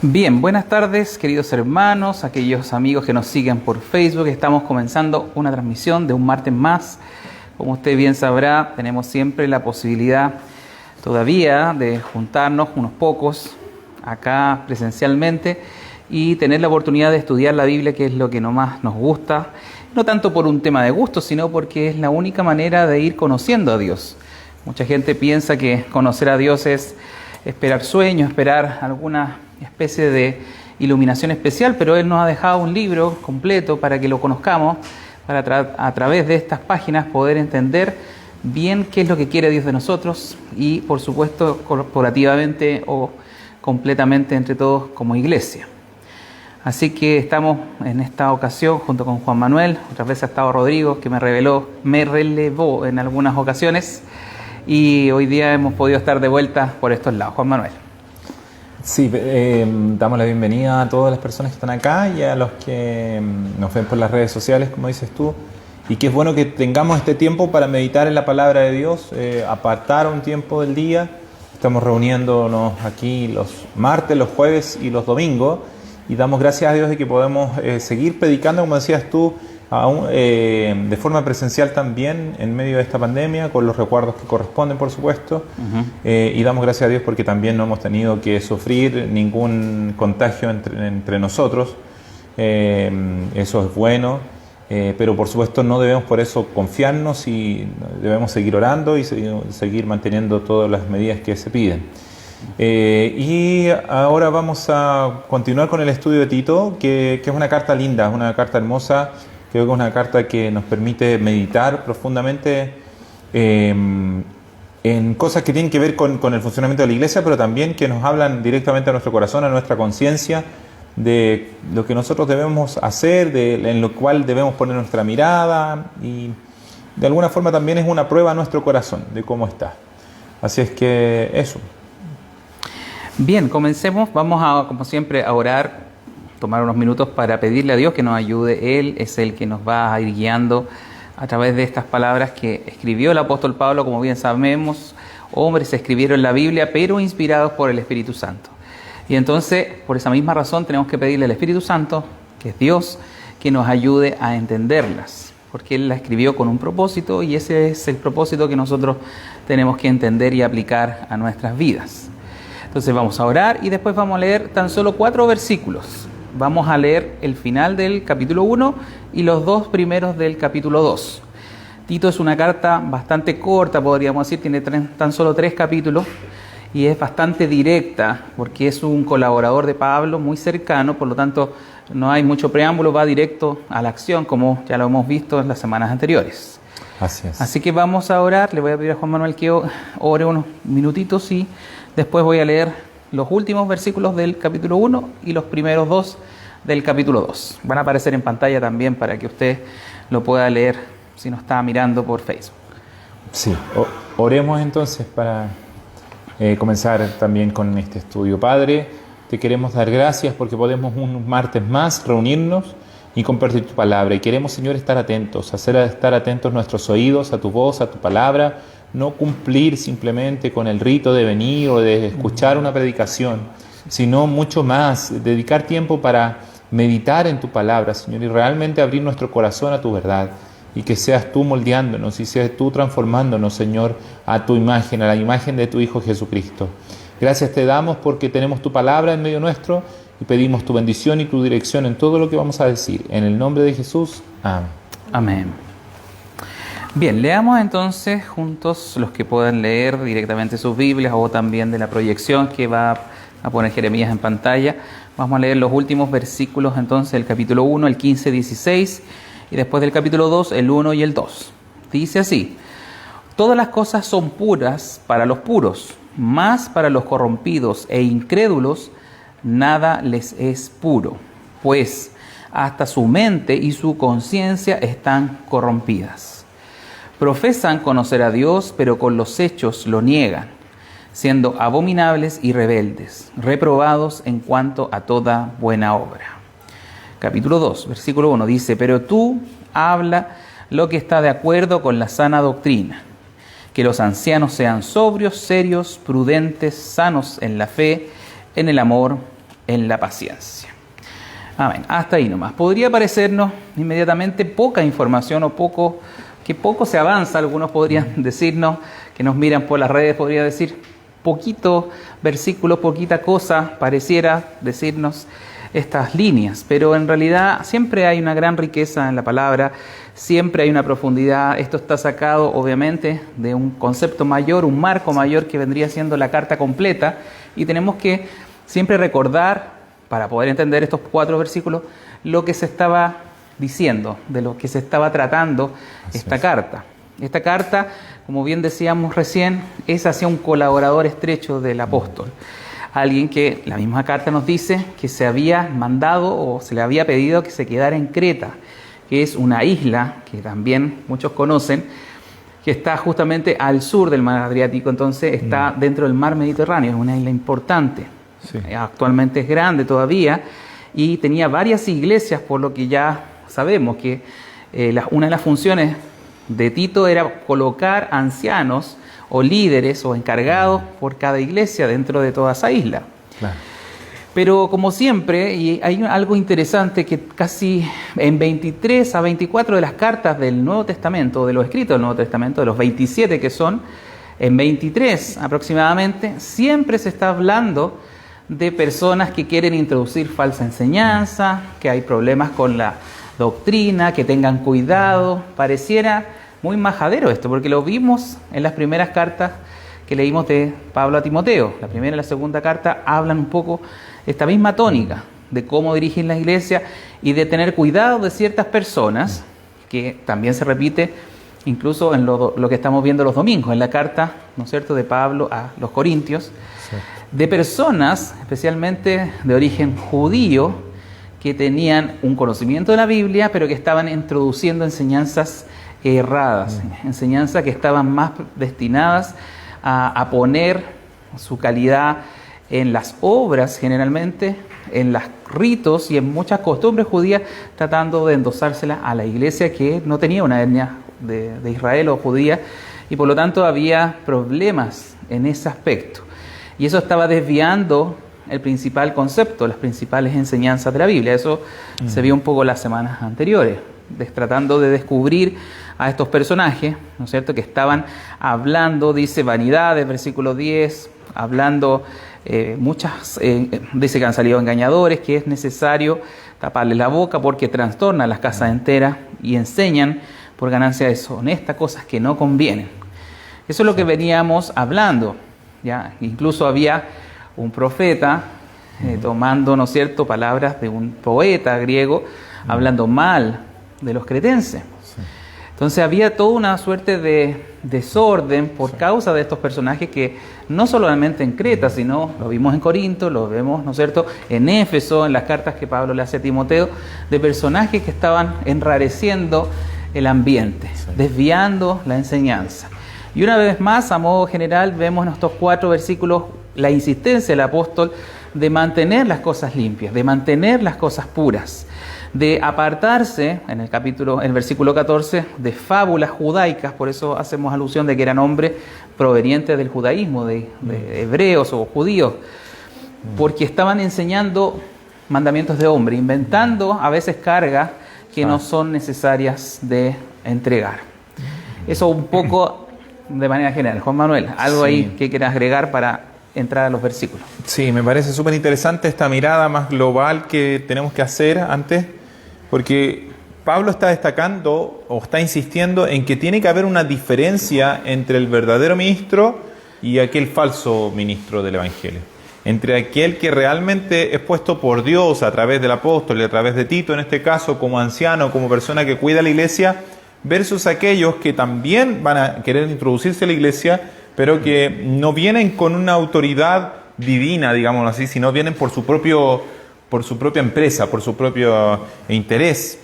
Bien, buenas tardes, queridos hermanos, aquellos amigos que nos siguen por Facebook. Estamos comenzando una transmisión de un martes más. Como usted bien sabrá, tenemos siempre la posibilidad todavía de juntarnos unos pocos acá presencialmente y tener la oportunidad de estudiar la Biblia, que es lo que más nos gusta, no tanto por un tema de gusto, sino porque es la única manera de ir conociendo a Dios. Mucha gente piensa que conocer a Dios es esperar sueños, esperar alguna especie de iluminación especial, pero Él nos ha dejado un libro completo para que lo conozcamos, para a través de estas páginas poder entender bien qué es lo que quiere Dios de nosotros y, por supuesto, corporativamente o completamente entre todos como iglesia. Así que estamos en esta ocasión junto con Juan Manuel, otras veces ha estado Rodrigo, que me relevó en algunas ocasiones, y hoy día hemos podido estar de vuelta por estos lados. Juan Manuel. Sí, damos la bienvenida a todas las personas que están acá y a los que nos ven por las redes sociales, como dices tú, y que es bueno que tengamos este tiempo para meditar en la palabra de Dios, apartar un tiempo del día. Estamos reuniéndonos aquí los martes, los jueves y los domingos, y damos gracias a Dios de que podemos seguir predicando, como decías tú, de forma presencial también en medio de esta pandemia, con los recuerdos que corresponden, por supuesto. Y damos gracias a Dios porque también no hemos tenido que sufrir ningún contagio entre nosotros. Eso es bueno, pero por supuesto no debemos por eso confiarnos y debemos seguir orando y seguir manteniendo todas las medidas que se piden. Y ahora vamos a continuar con el estudio de Tito, que es una carta linda, es una carta hermosa. Creo que es una carta que nos permite meditar profundamente en cosas que tienen que ver con el funcionamiento de la iglesia, pero también que nos hablan directamente a nuestro corazón, a nuestra conciencia, de lo que nosotros debemos hacer, en lo cual debemos poner nuestra mirada, y de alguna forma también es una prueba a nuestro corazón de cómo está. Así es que eso. Bien, comencemos. Vamos a, como siempre, a orar, tomar unos minutos para pedirle a Dios que nos ayude. Él es el que nos va a ir guiando a través de estas palabras que escribió el apóstol Pablo. Como bien sabemos, hombres escribieron la Biblia, pero inspirados por el Espíritu Santo. Y entonces, por esa misma razón, tenemos que pedirle al Espíritu Santo, que es Dios, que nos ayude a entenderlas, porque Él la escribió con un propósito y ese es el propósito que nosotros tenemos que entender y aplicar a nuestras vidas. Entonces vamos a orar y después vamos a leer tan solo 4 versículos. Vamos a leer el final del capítulo 1 y los 2 primeros del capítulo 2. Tito es una carta bastante corta, podríamos decir, tiene tan solo 3 capítulos y es bastante directa porque es un colaborador de Pablo muy cercano, por lo tanto no hay mucho preámbulo, va directo a la acción, como ya lo hemos visto en las semanas anteriores. Así es. Así que vamos a orar. Le voy a pedir a Juan Manuel que ore unos minutitos y después voy a leer los últimos versículos del capítulo 1 y los primeros 2 del capítulo 2. Van a aparecer en pantalla también para que usted lo pueda leer si nos está mirando por Facebook. Sí, oremos entonces para comenzar también con este estudio. Padre, te queremos dar gracias porque podemos un martes más reunirnos y compartir tu palabra. Y queremos, Señor, estar atentos, estar atentos nuestros oídos a tu voz, a tu palabra, no cumplir simplemente con el rito de venir o de escuchar una predicación, sino mucho más, dedicar tiempo para meditar en tu palabra, Señor, y realmente abrir nuestro corazón a tu verdad, y que seas tú moldeándonos y seas tú transformándonos, Señor, a tu imagen, a la imagen de tu Hijo Jesucristo. Gracias te damos porque tenemos tu palabra en medio nuestro y pedimos tu bendición y tu dirección en todo lo que vamos a decir. En el nombre de Jesús, amén. Amén. Bien, leamos entonces juntos, los que puedan leer directamente sus Biblias o también de la proyección que va a poner Jeremías en pantalla. Vamos a leer los últimos versículos entonces del capítulo 1, el 15, 16 y después del capítulo 2, el 1 y el 2. Dice así: todas las cosas son puras para los puros, mas para los corrompidos e incrédulos nada les es puro, pues hasta su mente y su conciencia están corrompidas. Profesan conocer a Dios, pero con los hechos lo niegan, siendo abominables y rebeldes, reprobados en cuanto a toda buena obra. Capítulo 2, versículo 1 dice: pero tú habla lo que está de acuerdo con la sana doctrina, que los ancianos sean sobrios, serios, prudentes, sanos en la fe, en el amor, en la paciencia. Amén. Hasta ahí nomás. Podría parecernos inmediatamente poca información o que poco se avanza. Algunos podrían decirnos, que nos miran por las redes, podría decir poquito versículo, poquita cosa, pareciera decirnos estas líneas. Pero en realidad siempre hay una gran riqueza en la palabra, siempre hay una profundidad. Esto está sacado obviamente de un concepto mayor, un marco mayor que vendría siendo la carta completa. Y tenemos que siempre recordar, para poder entender estos 4 versículos, lo que se estaba diciendo, de lo que se estaba tratando esta carta. Esta carta, como bien decíamos recién, es hacia un colaborador estrecho del apóstol. Alguien que la misma carta nos dice que se había mandado o se le había pedido que se quedara en Creta, que es una isla que también muchos conocen, que está justamente al sur del mar Adriático, entonces está dentro del mar Mediterráneo, es una isla importante. Sí. Actualmente es grande todavía y tenía varias iglesias, por lo que ya sabemos que una de las funciones de Tito era colocar ancianos o líderes o encargados por cada iglesia dentro de toda esa isla. Claro. Pero como siempre, y hay algo interesante que casi en 23 a 24 de las cartas del Nuevo Testamento, de los escritos del Nuevo Testamento, de los 27 que son, en 23 aproximadamente, siempre se está hablando de personas que quieren introducir falsa enseñanza, que hay problemas con la doctrina, que tengan cuidado. Pareciera muy majadero esto, porque lo vimos en las primeras cartas que leímos de Pablo a Timoteo. La primera y la segunda carta hablan un poco esta misma tónica de cómo dirigir la iglesia y de tener cuidado de ciertas personas, que también se repite incluso en lo que estamos viendo los domingos, en la carta, ¿no es cierto?, de Pablo a los Corintios. Sí. De personas, especialmente de origen judío, que tenían un conocimiento de la Biblia, pero que estaban introduciendo enseñanzas erradas, enseñanzas que estaban más destinadas a poner su calidad en las obras, generalmente, en los ritos y en muchas costumbres judías, tratando de endosárselas a la iglesia que no tenía una etnia de Israel o judía, y por lo tanto había problemas en ese aspecto. Y eso estaba desviando el principal concepto, las principales enseñanzas de la Biblia. Eso se vio un poco las semanas anteriores, tratando de descubrir a estos personajes, ¿no es cierto?, que estaban hablando, dice, vanidades, versículo 10, hablando dice que han salido engañadores, que es necesario taparles la boca porque trastornan las casas enteras y enseñan por ganancia deshonesta cosas que no convienen. Eso es lo que veníamos hablando. ¿Ya? Incluso había un profeta tomando, ¿no es cierto?, palabras de un poeta griego, hablando mal de los cretenses. Sí. Entonces había toda una suerte de desorden por causa de estos personajes que no solamente en Creta, sino lo vimos en Corinto, lo vemos, ¿no es cierto?, en Éfeso, en las cartas que Pablo le hace a Timoteo, de personajes que estaban enrareciendo el ambiente, desviando la enseñanza. Y una vez más, a modo general, vemos en estos 4 versículos la insistencia del apóstol de mantener las cosas limpias, de mantener las cosas puras, de apartarse, en el versículo 14, de fábulas judaicas. Por eso hacemos alusión de que eran hombres provenientes del judaísmo, de hebreos o judíos, porque estaban enseñando mandamientos de hombre, inventando a veces cargas que no son necesarias de entregar. Eso un poco de manera general. Juan Manuel, ¿algo ahí que quieras agregar para entrar a los versículos? Sí, me parece súper interesante esta mirada más global que tenemos que hacer antes, porque Pablo está destacando o está insistiendo en que tiene que haber una diferencia entre el verdadero ministro y aquel falso ministro del Evangelio. Entre aquel que realmente es puesto por Dios a través del apóstol y a través de Tito, en este caso, como anciano, como persona que cuida la iglesia, versus aquellos que también van a querer introducirse a la iglesia, pero que no vienen con una autoridad divina, digámoslo así, sino vienen por su propia empresa, por su propio interés.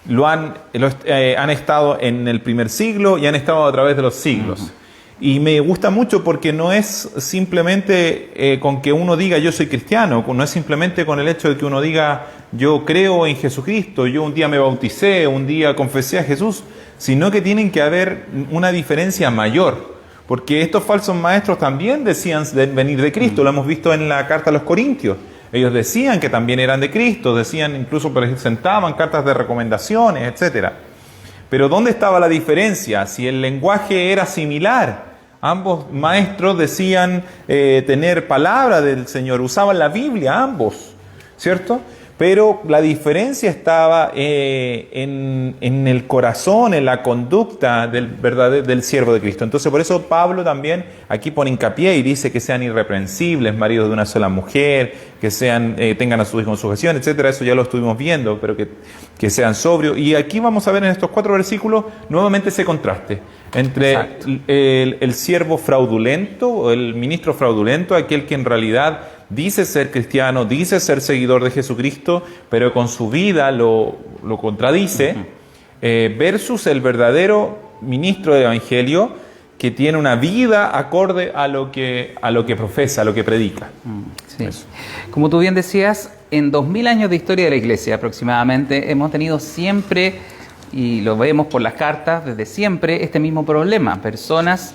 Han estado en el primer siglo y han estado a través de los siglos. Y me gusta mucho porque no es simplemente con que uno diga yo soy cristiano, no es simplemente con el hecho de que uno diga yo creo en Jesucristo, yo un día me bauticé, un día confesé a Jesús, sino que tienen que haber una diferencia mayor, porque estos falsos maestros también decían venir de Cristo, lo hemos visto en la carta a los Corintios. Ellos decían que también eran de Cristo, decían, incluso presentaban cartas de recomendaciones, etcétera. Pero ¿dónde estaba la diferencia? Si el lenguaje era similar, ambos maestros decían tener palabra del Señor, usaban la Biblia ambos, ¿cierto? Pero la diferencia estaba en el corazón, en la conducta del siervo de Cristo. Entonces, por eso Pablo también aquí pone hincapié y dice que sean irreprensibles, maridos de una sola mujer, que tengan a sus hijos en sujeción, etcétera. Eso ya lo estuvimos viendo, pero que sean sobrios. Y aquí vamos a ver en estos 4 versículos nuevamente ese contraste entre el siervo fraudulento o el ministro fraudulento, aquel que en realidad dice ser cristiano, dice ser seguidor de Jesucristo, pero con su vida lo contradice, versus el verdadero ministro del Evangelio, que tiene una vida acorde a lo que profesa, a lo que predica. Sí. Como tú bien decías, en 2000 años de historia de la Iglesia aproximadamente, hemos tenido siempre, y lo vemos por las cartas, desde siempre, este mismo problema. Personas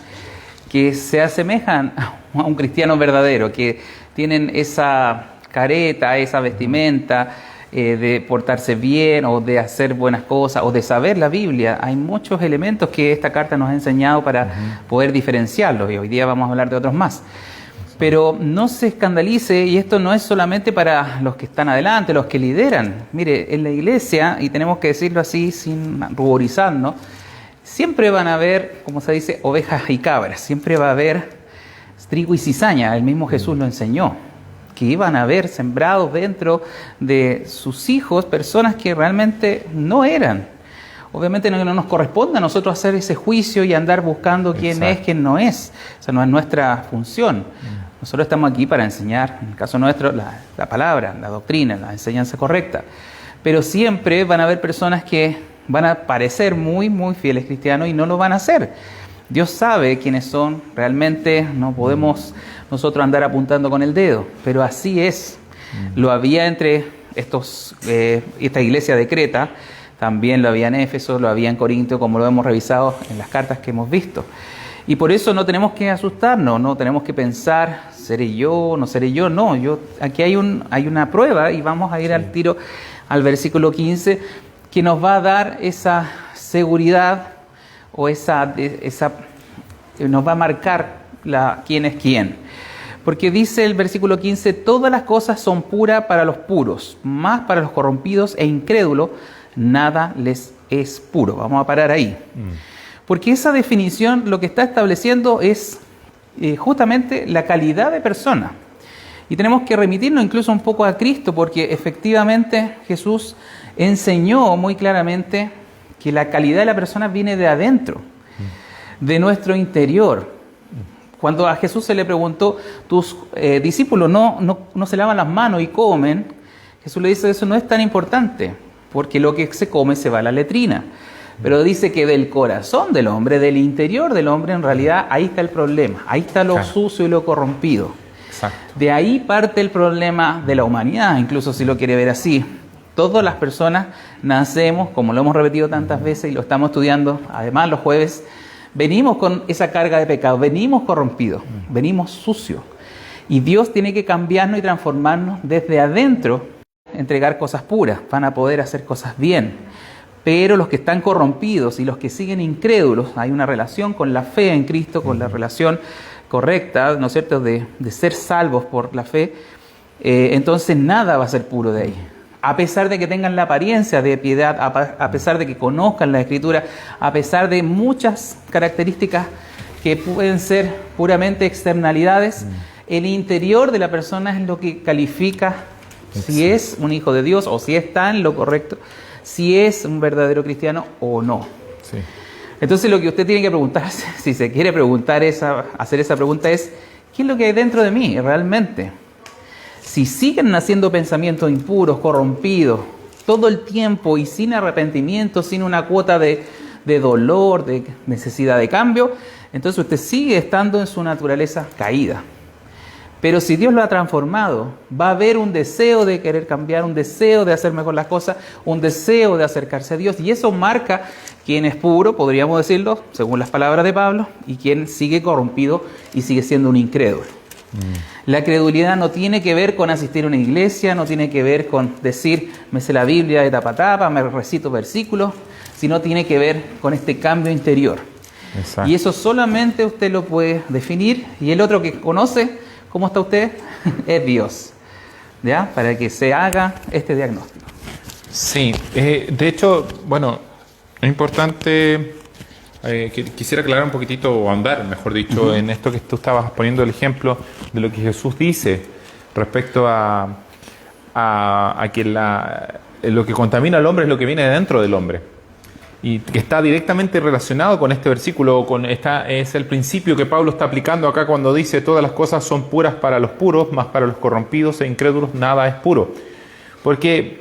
que se asemejan a un cristiano verdadero, que tienen esa careta, esa vestimenta de portarse bien o de hacer buenas cosas o de saber la Biblia. Hay muchos elementos que esta carta nos ha enseñado para poder diferenciarlos, y hoy día vamos a hablar de otros más. Pero no se escandalice, y esto no es solamente para los que están adelante, los que lideran. Mire, en la iglesia, y tenemos que decirlo así sin ruborizarnos, siempre van a haber, como se dice, ovejas y cabras. Siempre va a haber trigo y cizaña. El mismo Jesús lo enseñó, que iban a haber sembrados dentro de sus hijos personas que realmente no eran. Obviamente no nos corresponde a nosotros hacer ese juicio y andar buscando quién es, quién no es. O sea, no es nuestra función. Nosotros estamos aquí para enseñar, en el caso nuestro, la palabra, la doctrina, la enseñanza correcta. Pero siempre van a haber personas que van a parecer muy, muy fieles cristianos y no lo van a hacer. Dios sabe quiénes son, realmente no podemos nosotros andar apuntando con el dedo, pero así es. Lo había entre esta iglesia de Creta, también lo había en Éfeso, lo había en Corinto, como lo hemos revisado en las cartas que hemos visto. Y por eso no tenemos que asustarnos, no tenemos que pensar, ¿seré yo, no seré yo? No, aquí hay una prueba, y vamos a ir al tiro al versículo 15, que nos va a dar esa seguridad, o nos va a marcar quién es quién. Porque dice el versículo 15, todas las cosas son puras para los puros, más para los corrompidos e incrédulos, nada les es puro. Vamos a parar ahí. Porque esa definición lo que está estableciendo es justamente la calidad de persona. Y tenemos que remitirnos incluso un poco a Cristo, porque efectivamente Jesús enseñó muy claramente que la calidad de la persona viene de adentro, de nuestro interior. Cuando a Jesús se le preguntó, tus discípulos no se lavan las manos y comen, Jesús le dice, eso no es tan importante, porque lo que se come se va a la letrina. Pero dice que del corazón del hombre, del interior del hombre, en realidad ahí está el problema, ahí está lo sucio y lo corrompido. Exacto. De ahí parte el problema de la humanidad, incluso si lo quiere ver así. Todas las personas nacemos, como lo hemos repetido tantas veces y lo estamos estudiando, además los jueves, venimos con esa carga de pecado, venimos corrompidos, venimos sucios. Y Dios tiene que cambiarnos y transformarnos desde adentro, entregar cosas puras, van a poder hacer cosas bien. Pero los que están corrompidos y los que siguen incrédulos, hay una relación con la fe en Cristo, con la relación correcta, ¿no es cierto?, de ser salvos por la fe, entonces nada va a ser puro de ahí. A pesar de que tengan la apariencia de piedad, a pesar de que conozcan la Escritura, a pesar de muchas características que pueden ser puramente externalidades, el interior de la persona es lo que califica si es un hijo de Dios o si está en lo correcto, si es un verdadero cristiano o no. Sí. Entonces lo que usted tiene que preguntarse, si se quiere hacer esa pregunta es, ¿qué es lo que hay dentro de mí realmente? Si siguen naciendo pensamientos impuros, corrompidos, todo el tiempo y sin arrepentimiento, sin una cuota de dolor, de necesidad de cambio, entonces usted sigue estando en su naturaleza caída. Pero si Dios lo ha transformado, va a haber un deseo de querer cambiar, un deseo de hacer mejor las cosas, un deseo de acercarse a Dios. Y eso marca quién es puro, podríamos decirlo, según las palabras de Pablo, y quién sigue corrompido y sigue siendo un incrédulo. La credulidad no tiene que ver con asistir a una iglesia, no tiene que ver con decir, me sé la Biblia de tapa a tapa, me recito versículos, sino tiene que ver con este cambio interior. Exacto. Y eso solamente usted lo puede definir, y el otro que conoce cómo está usted es Dios, ¿ya? Para que se haga este diagnóstico. Sí, de hecho, bueno, es importante, quisiera aclarar un poquitito, o ahondar, mejor dicho, en esto que tú estabas poniendo el ejemplo de lo que Jesús dice respecto a que lo que contamina al hombre es lo que viene de dentro del hombre. Y que está directamente relacionado con este versículo, es el principio que Pablo está aplicando acá cuando dice todas las cosas son puras para los puros, mas para los corrompidos e incrédulos nada es puro. Porque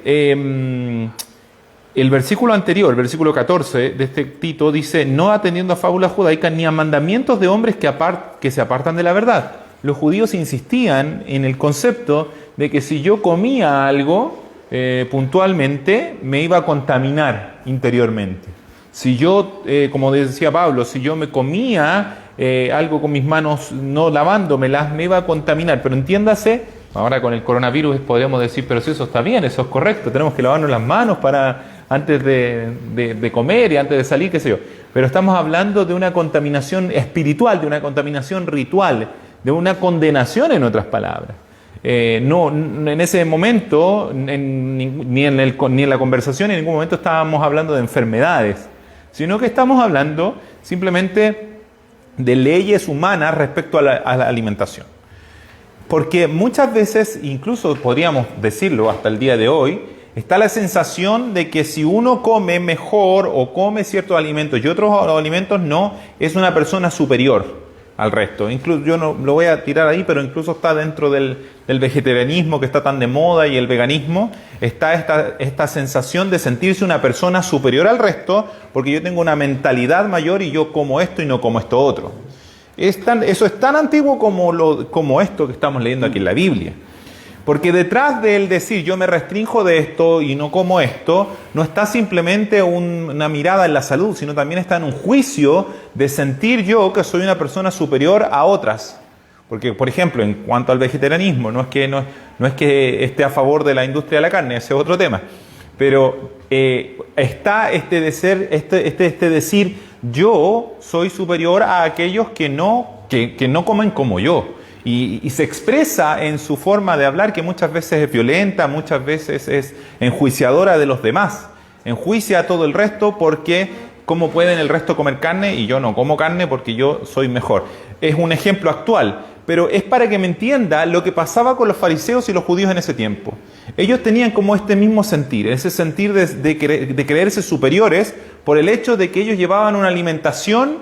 el versículo anterior, el versículo 14 de este Tito, dice, no atendiendo a fábulas judaicas ni a mandamientos de hombres que se apartan de la verdad. Los judíos insistían en el concepto de que si yo comía algo puntualmente, me iba a contaminar interiormente. Si yo, como decía Pablo, si yo me comía algo con mis manos no lavándomelas, me iba a contaminar. Pero entiéndase, ahora con el coronavirus podríamos decir, pero si eso está bien, eso es correcto, tenemos que lavarnos las manos antes de comer y antes de salir, qué sé yo. Pero estamos hablando de una contaminación espiritual, de una contaminación ritual, de una condenación, en otras palabras. No, en ese momento, ni en la conversación, en ningún momento estábamos hablando de enfermedades, sino que estamos hablando simplemente de leyes humanas respecto a la alimentación. Porque muchas veces, incluso podríamos decirlo hasta el día de hoy, está la sensación de que si uno come mejor o come ciertos alimentos y otros alimentos no, es una persona superior al resto. Incluso yo no lo voy a tirar ahí, pero incluso está dentro del vegetarianismo que está tan de moda y el veganismo, está esta sensación de sentirse una persona superior al resto porque yo tengo una mentalidad mayor y yo como esto y no como esto otro. Eso es tan antiguo como esto que estamos leyendo aquí en la Biblia. Porque detrás del decir yo me restrinjo de esto y no como esto, no está simplemente una mirada en la salud, sino también está en un juicio de sentir yo que soy una persona superior a otras. Porque, por ejemplo, en cuanto al vegetarianismo, no es que esté a favor de la industria de la carne, ese es otro tema. Pero está este decir yo soy superior a aquellos que no comen como yo. Y se expresa en su forma de hablar, que muchas veces es violenta, muchas veces es enjuiciadora de los demás. Enjuicia a todo el resto porque cómo pueden el resto comer carne y yo no como carne porque yo soy mejor. Es un ejemplo actual, pero es para que me entienda lo que pasaba con los fariseos y los judíos en ese tiempo. Ellos tenían como este mismo sentir, ese sentir de creerse superiores por el hecho de que ellos llevaban una alimentación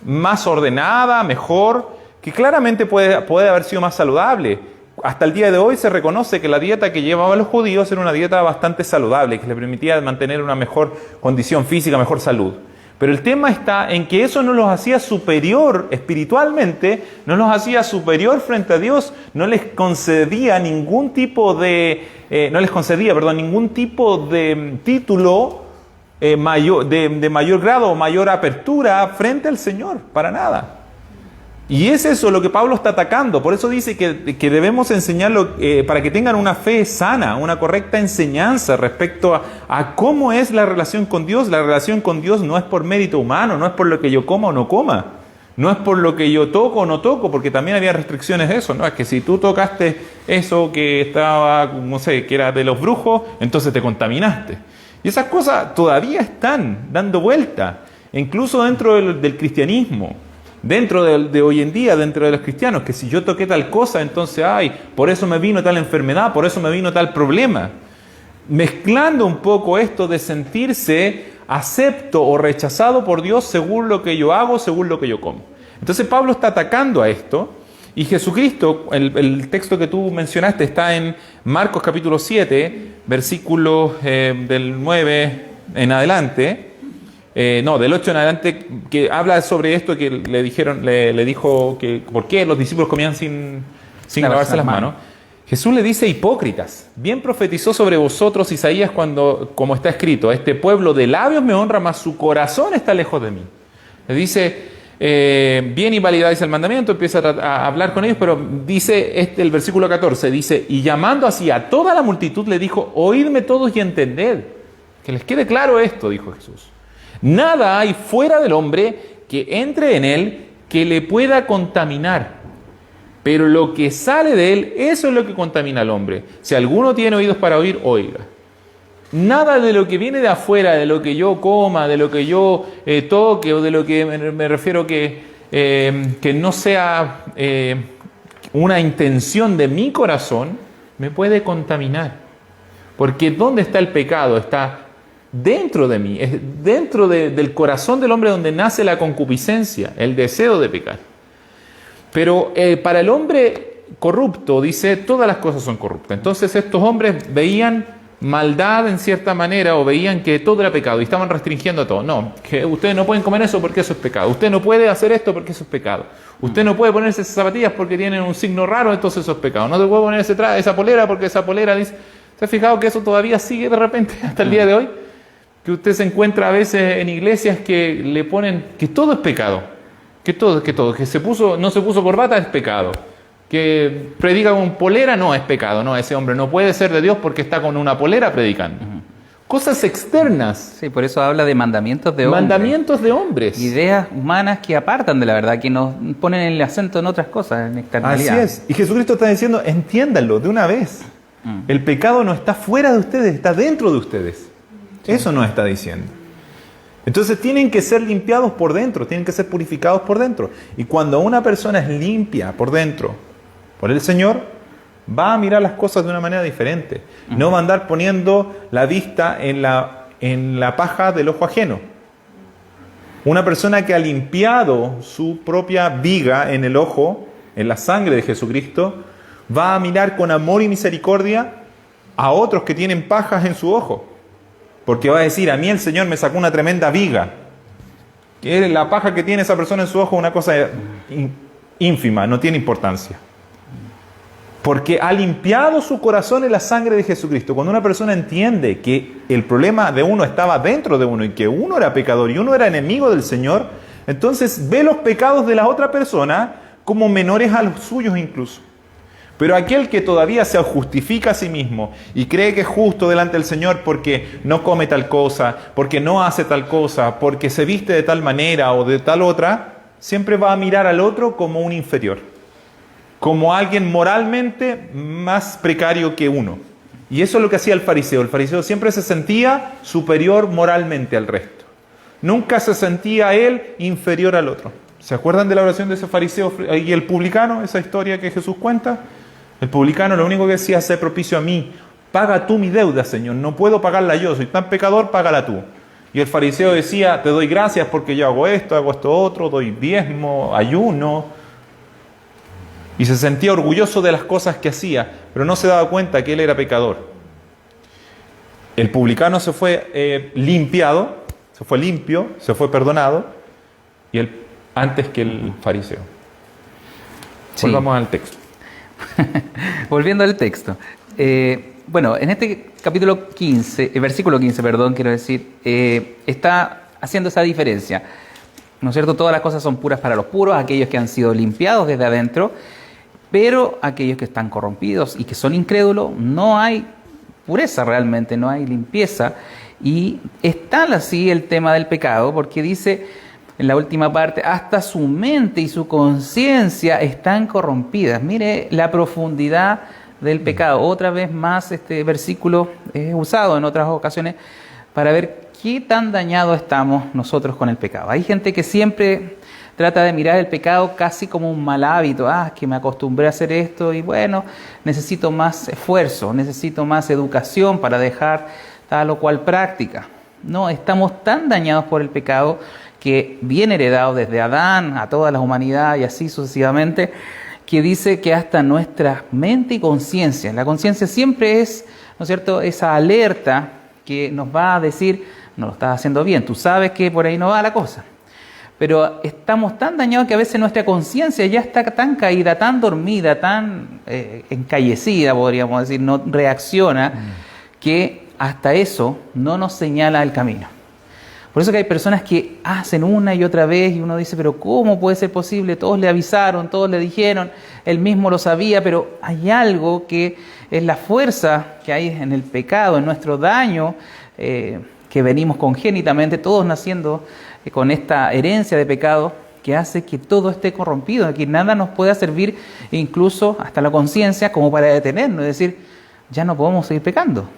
más ordenada, mejor, que claramente puede haber sido más saludable. Hasta el día de hoy se reconoce que la dieta que llevaban los judíos era una dieta bastante saludable, que les permitía mantener una mejor condición física, mejor salud. Pero el tema está en que eso no los hacía superior espiritualmente, no los hacía superior frente a Dios, no les concedía ningún tipo de título de mayor grado o mayor apertura frente al Señor, para nada. Y es eso lo que Pablo está atacando. Por eso dice que debemos enseñarlo para que tengan una fe sana, una correcta enseñanza respecto a cómo es la relación con Dios. La relación con Dios no es por mérito humano, no es por lo que yo coma o no coma, no es por lo que yo toco o no toco, porque también había restricciones de eso, ¿no? Es que si tú tocaste eso que estaba, no sé, que era de los brujos, entonces te contaminaste. Y esas cosas todavía están dando vuelta, incluso dentro del cristianismo. Dentro de hoy en día, dentro de los cristianos, que si yo toqué tal cosa, entonces, por eso me vino tal enfermedad, por eso me vino tal problema. Mezclando un poco esto de sentirse acepto o rechazado por Dios según lo que yo hago, según lo que yo como. Entonces Pablo está atacando a esto, y Jesucristo, el texto que tú mencionaste está en Marcos capítulo 7, versículos del 9 en adelante. Del 8 en adelante, que habla sobre esto que le dijo que por qué los discípulos comían sin lavarse las manos. Jesús le dice: hipócritas, bien profetizó sobre vosotros Isaías como está escrito, este pueblo de labios me honra, mas su corazón está lejos de mí. Le dice, Bien y validáis el mandamiento, empieza a hablar con ellos, pero dice el versículo 14, dice, y llamando así a toda la multitud le dijo, oídme todos y entended. Que les quede claro esto, dijo Jesús. Nada hay fuera del hombre que entre en él que le pueda contaminar. Pero lo que sale de él, eso es lo que contamina al hombre. Si alguno tiene oídos para oír, oiga. Nada de lo que viene de afuera, de lo que yo coma, de lo que yo toque, o de lo que me refiero que no sea una intención de mi corazón, me puede contaminar. Porque ¿dónde está el pecado? Está dentro de mí, es dentro del corazón del hombre donde nace la concupiscencia, el deseo de pecar. Pero para el hombre corrupto, dice, todas las cosas son corruptas. Entonces estos hombres veían maldad en cierta manera, o veían que todo era pecado y estaban restringiendo todo. No, que ustedes no pueden comer eso porque eso es pecado. Usted no puede hacer esto porque eso es pecado. Usted no puede ponerse esas zapatillas porque tienen un signo raro, entonces eso es pecado. No te puede poner esa polera porque esa polera dice... ¿Se ha fijado que eso todavía sigue de repente hasta el día de hoy? Que usted se encuentra a veces en iglesias que le ponen que todo es pecado. Que no se puso corbata es pecado. Que predica con polera no es pecado. No, ese hombre no puede ser de Dios porque está con una polera predicando. Cosas externas. Sí, por eso habla de mandamientos de hombres. Mandamientos de hombres. Ideas humanas que apartan de la verdad, que nos ponen el acento en otras cosas, en externalidad. Así es. Y Jesucristo está diciendo, entiéndanlo de una vez. El pecado no está fuera de ustedes, está dentro de ustedes. Sí. Eso nos está diciendo. Entonces tienen que ser limpiados por dentro, tienen que ser purificados por dentro. Y cuando una persona es limpia por dentro por el Señor, va a mirar las cosas de una manera diferente. No va a andar poniendo la vista en la paja del ojo ajeno. Una persona que ha limpiado su propia viga en el ojo, en la sangre de Jesucristo, va a mirar con amor y misericordia a otros que tienen pajas en su ojo. Porque va a decir, a mí el Señor me sacó una tremenda viga. Que la paja que tiene esa persona en su ojo es una cosa ínfima, no tiene importancia. Porque ha limpiado su corazón en la sangre de Jesucristo. Cuando una persona entiende que el problema de uno estaba dentro de uno y que uno era pecador y uno era enemigo del Señor, entonces ve los pecados de la otra persona como menores a los suyos incluso. Pero aquel que todavía se justifica a sí mismo y cree que es justo delante del Señor porque no come tal cosa, porque no hace tal cosa, porque se viste de tal manera o de tal otra, siempre va a mirar al otro como un inferior, como alguien moralmente más precario que uno. Y eso es lo que hacía el fariseo. El fariseo siempre se sentía superior moralmente al resto. Nunca se sentía él inferior al otro. ¿Se acuerdan de la oración de ese fariseo y el publicano? Esa historia que Jesús cuenta. El publicano lo único que decía, sé propicio a mí, paga tú mi deuda, Señor, no puedo pagarla yo, soy tan pecador, págala tú. Y el fariseo decía, te doy gracias porque yo hago esto otro, doy diezmo, ayuno. Y se sentía orgulloso de las cosas que hacía, pero no se daba cuenta que él era pecador. El publicano se fue limpiado, se fue limpio, se fue perdonado, y él antes que el fariseo. Sí. Volvamos al texto. Volviendo al texto. Bueno, en este capítulo 15, versículo 15, perdón, quiero decir, está haciendo esa diferencia. ¿No es cierto? Todas las cosas son puras para los puros, aquellos que han sido limpiados desde adentro, pero aquellos que están corrompidos y que son incrédulos, no hay pureza realmente, no hay limpieza. Y está así el tema del pecado, porque dice en la última parte, hasta su mente y su conciencia están corrompidas. Mire la profundidad del pecado. Otra vez más este versículo es usado en otras ocasiones para ver qué tan dañados estamos nosotros con el pecado. Hay gente que siempre trata de mirar el pecado casi como un mal hábito. Que me acostumbré a hacer esto y bueno, necesito más esfuerzo, necesito más educación para dejar tal o cual práctica. No, estamos tan dañados por el pecado que viene heredado desde Adán a toda la humanidad y así sucesivamente, que dice que hasta nuestra mente y conciencia, la conciencia siempre es, ¿no es cierto?, esa alerta que nos va a decir, no lo estás haciendo bien, tú sabes que por ahí no va la cosa. Pero estamos tan dañados que a veces nuestra conciencia ya está tan caída, tan dormida, tan encallecida, podríamos decir, no reacciona, que hasta eso no nos señala el camino. Por eso que hay personas que hacen una y otra vez y uno dice, pero ¿cómo puede ser posible? Todos le avisaron, todos le dijeron, él mismo lo sabía, pero hay algo que es la fuerza que hay en el pecado, en nuestro daño, que venimos congénitamente, todos naciendo con esta herencia de pecado, que hace que todo esté corrompido, que nada nos pueda servir, incluso hasta la conciencia, como para detenernos, es decir, ya no podemos seguir pecando.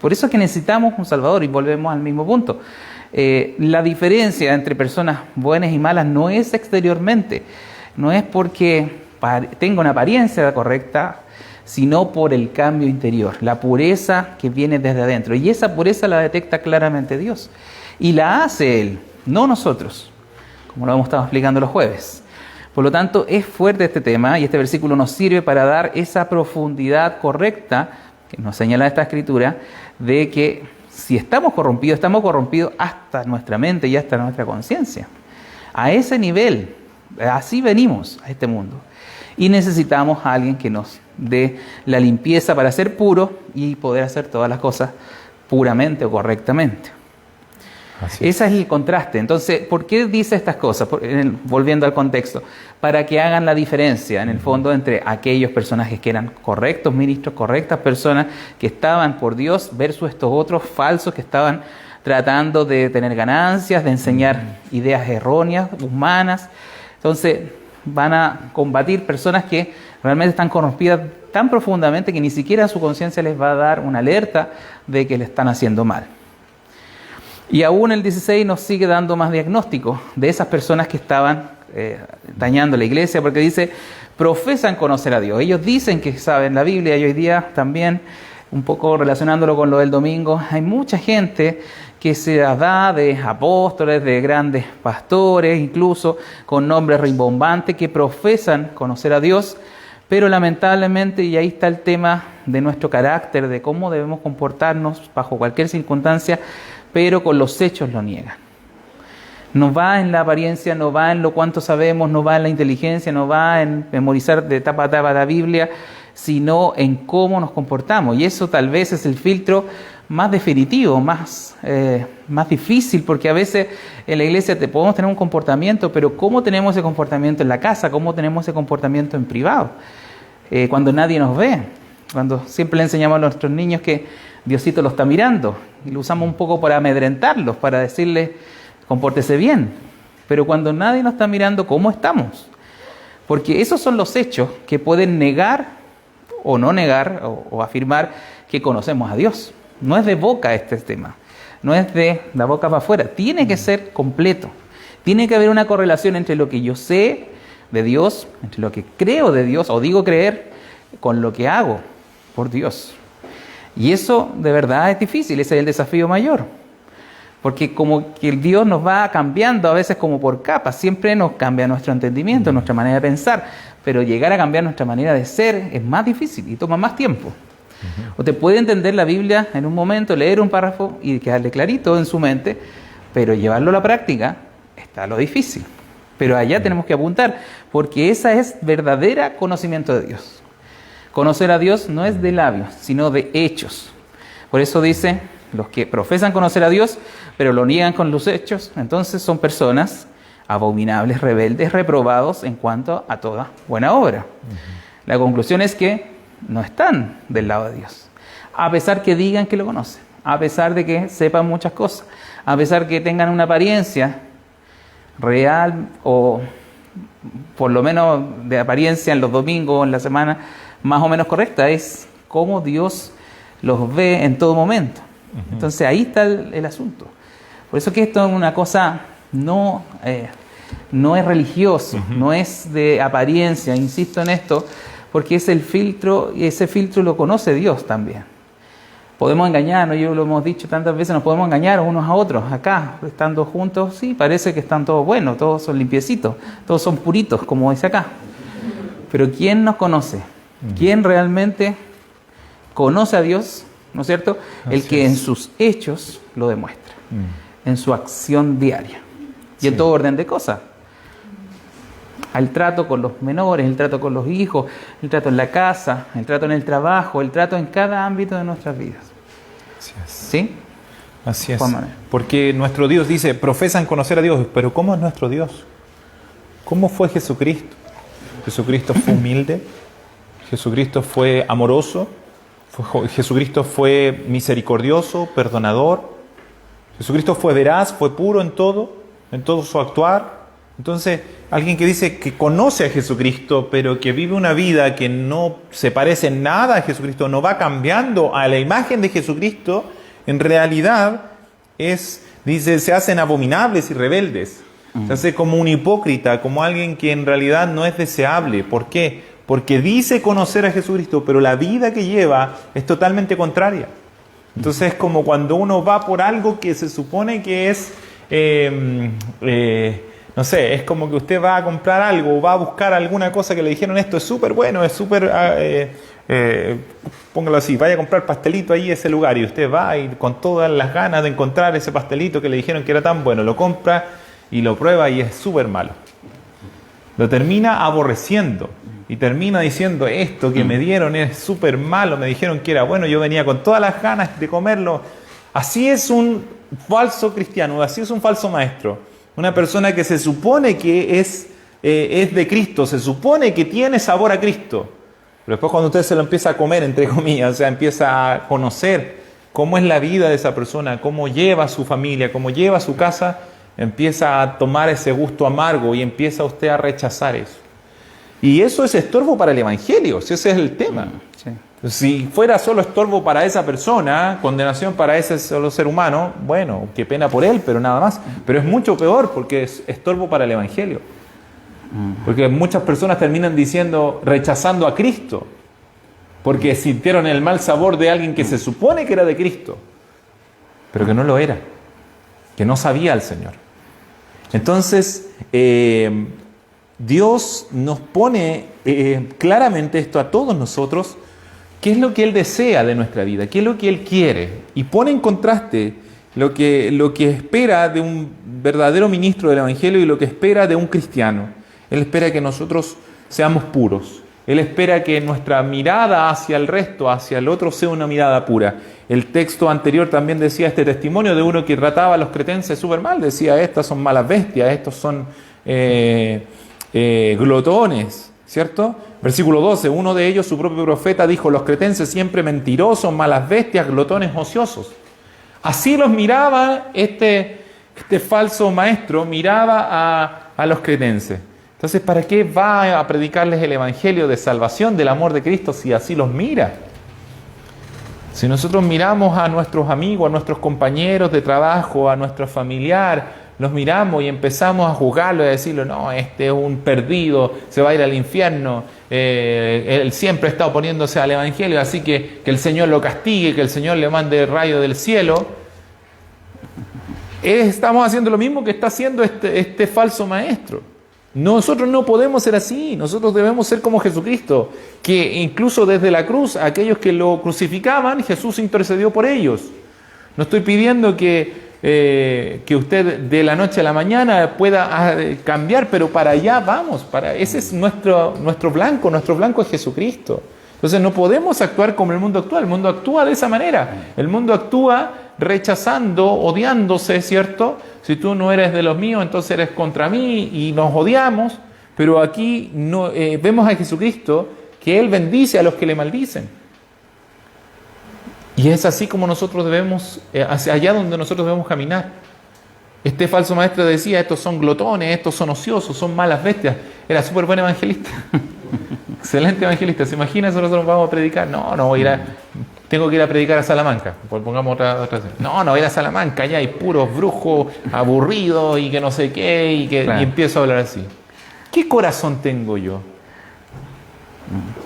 Por eso es que necesitamos un Salvador, y volvemos al mismo punto. La diferencia entre personas buenas y malas no es exteriormente, no es porque tenga una apariencia correcta, sino por el cambio interior, la pureza que viene desde adentro. Y esa pureza la detecta claramente Dios. Y la hace Él, no nosotros, como lo hemos estado explicando los jueves. Por lo tanto, es fuerte este tema, y este versículo nos sirve para dar esa profundidad correcta, que nos señala esta escritura, de que si estamos corrompidos hasta nuestra mente y hasta nuestra conciencia. A ese nivel, así venimos a este mundo. Y necesitamos a alguien que nos dé la limpieza para ser puro y poder hacer todas las cosas puramente o correctamente. Ese es el contraste. Entonces, ¿por qué dice estas cosas? Volviendo al contexto, para que hagan la diferencia, en el fondo, entre aquellos personajes que eran correctos ministros, correctas personas que estaban por Dios, versus estos otros falsos que estaban tratando de tener ganancias, de enseñar ideas erróneas, humanas. Entonces, van a combatir personas que realmente están corrompidas tan profundamente que ni siquiera su conciencia les va a dar una alerta de que le están haciendo mal. Y aún el 16 nos sigue dando más diagnóstico de esas personas que estaban dañando la iglesia, porque dice, profesan conocer a Dios. Ellos dicen que saben la Biblia, y hoy día también, un poco relacionándolo con lo del domingo, hay mucha gente que se da de apóstoles, de grandes pastores, incluso con nombres rimbombantes, que profesan conocer a Dios, pero lamentablemente, y ahí está el tema de nuestro carácter, de cómo debemos comportarnos bajo cualquier circunstancia, pero con los hechos lo niegan. No va en la apariencia, no va en lo cuánto sabemos, no va en la inteligencia, no va en memorizar de tapa a tapa la Biblia, sino en cómo nos comportamos. Y eso tal vez es el filtro más definitivo, más difícil, porque a veces en la iglesia podemos tener un comportamiento, pero ¿cómo tenemos ese comportamiento en la casa? ¿Cómo tenemos ese comportamiento en privado? Cuando nadie nos ve, cuando siempre le enseñamos a nuestros niños que Diosito lo está mirando, y lo usamos un poco para amedrentarlos, para decirles, compórtese bien. Pero cuando nadie nos está mirando, ¿cómo estamos? Porque esos son los hechos que pueden negar o no negar o afirmar que conocemos a Dios. No es de boca este tema, no es de la boca para afuera, tiene que ser completo. Tiene que haber una correlación entre lo que yo sé de Dios, entre lo que creo de Dios o digo creer, con lo que hago por Dios. Y eso de verdad es difícil, ese es el desafío mayor. Porque como que Dios nos va cambiando a veces como por capas, siempre nos cambia nuestro entendimiento, nuestra manera de pensar, pero llegar a cambiar nuestra manera de ser es más difícil y toma más tiempo. Usted puede entender la Biblia en un momento, leer un párrafo y quedarle clarito en su mente, pero llevarlo a la práctica está lo difícil. Pero allá tenemos que apuntar, porque esa es verdadera conocimiento de Dios. Conocer a Dios no es de labios, sino de hechos. Por eso dice, los que profesan conocer a Dios, pero lo niegan con los hechos, entonces son personas abominables, rebeldes, reprobados en cuanto a toda buena obra. La conclusión es que no están del lado de Dios, a pesar que digan que lo conocen, a pesar de que sepan muchas cosas, a pesar que tengan una apariencia real o por lo menos de apariencia en los domingos o en la semana más o menos correcta, es cómo Dios los ve en todo momento. Entonces ahí está el asunto. Por eso que esto es una cosa no es religioso, no es de apariencia, insisto en esto, porque es el filtro, y ese filtro lo conoce Dios también. Podemos engañarnos, yo lo hemos dicho tantas veces, nos podemos engañar unos a otros. Acá, estando juntos, sí, parece que están todos buenos, todos son limpiecitos, todos son puritos, como dice acá. Pero ¿quién nos conoce? ¿Quién realmente conoce a Dios? ¿No es cierto? El que en sus hechos lo demuestra, en su acción diaria y en todo orden de cosas. El trato con los menores, el trato con los hijos, el trato en la casa, el trato en el trabajo, el trato en cada ámbito de nuestras vidas. ¿Sí? Así es. Juan Manuel. Porque nuestro Dios dice, profesan conocer a Dios, pero ¿cómo es nuestro Dios? ¿Cómo fue Jesucristo? Jesucristo fue humilde, Jesucristo fue amoroso, Jesucristo fue misericordioso, perdonador, Jesucristo fue veraz, fue puro en todo su actuar. Entonces, alguien que dice que conoce a Jesucristo, pero que vive una vida que no se parece en nada a Jesucristo, no va cambiando a la imagen de Jesucristo, en realidad dice, se hacen abominables y rebeldes. Se hace como un hipócrita, como alguien que en realidad no es deseable. ¿Por qué? Porque dice conocer a Jesucristo, pero la vida que lleva es totalmente contraria. Entonces es como cuando uno va por algo que se supone que es, no sé, es como que usted va a comprar algo o va a buscar alguna cosa que le dijeron, esto es súper bueno, es súper, póngalo así, vaya a comprar pastelito ahí a ese lugar, y usted va y con todas las ganas de encontrar ese pastelito que le dijeron que era tan bueno, lo compra y lo prueba y es súper malo. Lo termina aborreciendo y termina diciendo, esto que me dieron es súper malo, me dijeron que era bueno, yo venía con todas las ganas de comerlo. Así es un falso cristiano, así es un falso maestro. Una persona que se supone que es de Cristo, se supone que tiene sabor a Cristo. Pero después cuando usted se lo empieza a comer, entre comillas, o sea, empieza a conocer cómo es la vida de esa persona, cómo lleva a su familia, cómo lleva a su casa, empieza a tomar ese gusto amargo y empieza usted a rechazar eso. Y eso es estorbo para el Evangelio, si ese es el tema. Sí. Si fuera solo estorbo para esa persona, condenación para ese solo ser humano, bueno, qué pena por él, pero nada más. Pero es mucho peor porque es estorbo para el Evangelio. Porque muchas personas terminan diciendo, rechazando a Cristo, porque sintieron el mal sabor de alguien que se supone que era de Cristo, pero que no lo era, que no sabía al Señor. Entonces, Dios nos pone claramente esto a todos nosotros, qué es lo que Él desea de nuestra vida, qué es lo que Él quiere, y pone en contraste lo que espera de un verdadero ministro del Evangelio y lo que espera de un cristiano. Él espera que nosotros seamos puros. Él espera que nuestra mirada hacia el resto, hacia el otro, sea una mirada pura. El texto anterior también decía este testimonio de uno que trataba a los cretenses súper mal. Decía, estas son malas bestias, estos son glotones, ¿cierto? Versículo 12, uno de ellos, su propio profeta, dijo, los cretenses siempre mentirosos, malas bestias, glotones ociosos. Así los miraba este falso maestro, miraba a los cretenses. Entonces, ¿para qué va a predicarles el Evangelio de salvación, del amor de Cristo, si así los mira? Si nosotros miramos a nuestros amigos, a nuestros compañeros de trabajo, a nuestro familiar, los miramos y empezamos a juzgarlo y a decirle, no, este es un perdido, se va a ir al infierno, él siempre está oponiéndose al Evangelio, así que el Señor lo castigue, que el Señor le mande el rayo del cielo. Estamos haciendo lo mismo que está haciendo este falso maestro. Nosotros no podemos ser así, nosotros debemos ser como Jesucristo, que incluso desde la cruz, aquellos que lo crucificaban, Jesús intercedió por ellos. No estoy pidiendo que usted de la noche a la mañana pueda cambiar, pero para allá vamos, ese es nuestro blanco es Jesucristo. Entonces no podemos actuar como el mundo actúa de esa manera, el mundo actúa rechazando, odiándose, ¿cierto? Si tú no eres de los míos, entonces eres contra mí y nos odiamos, pero aquí no, vemos a Jesucristo que Él bendice a los que le maldicen. Y es así como nosotros debemos, hacia allá donde nosotros debemos caminar. Este falso maestro decía, estos son glotones, estos son ociosos, son malas bestias. Era súper buen evangelista. Excelente evangelista. ¿Se imagina si nosotros vamos a predicar? No voy a ir tengo que ir a predicar a Salamanca. Pongamos otra. No voy a ir a Salamanca, allá hay puros brujos, aburridos y que no sé qué, y empiezo a hablar así. ¿Qué corazón tengo yo?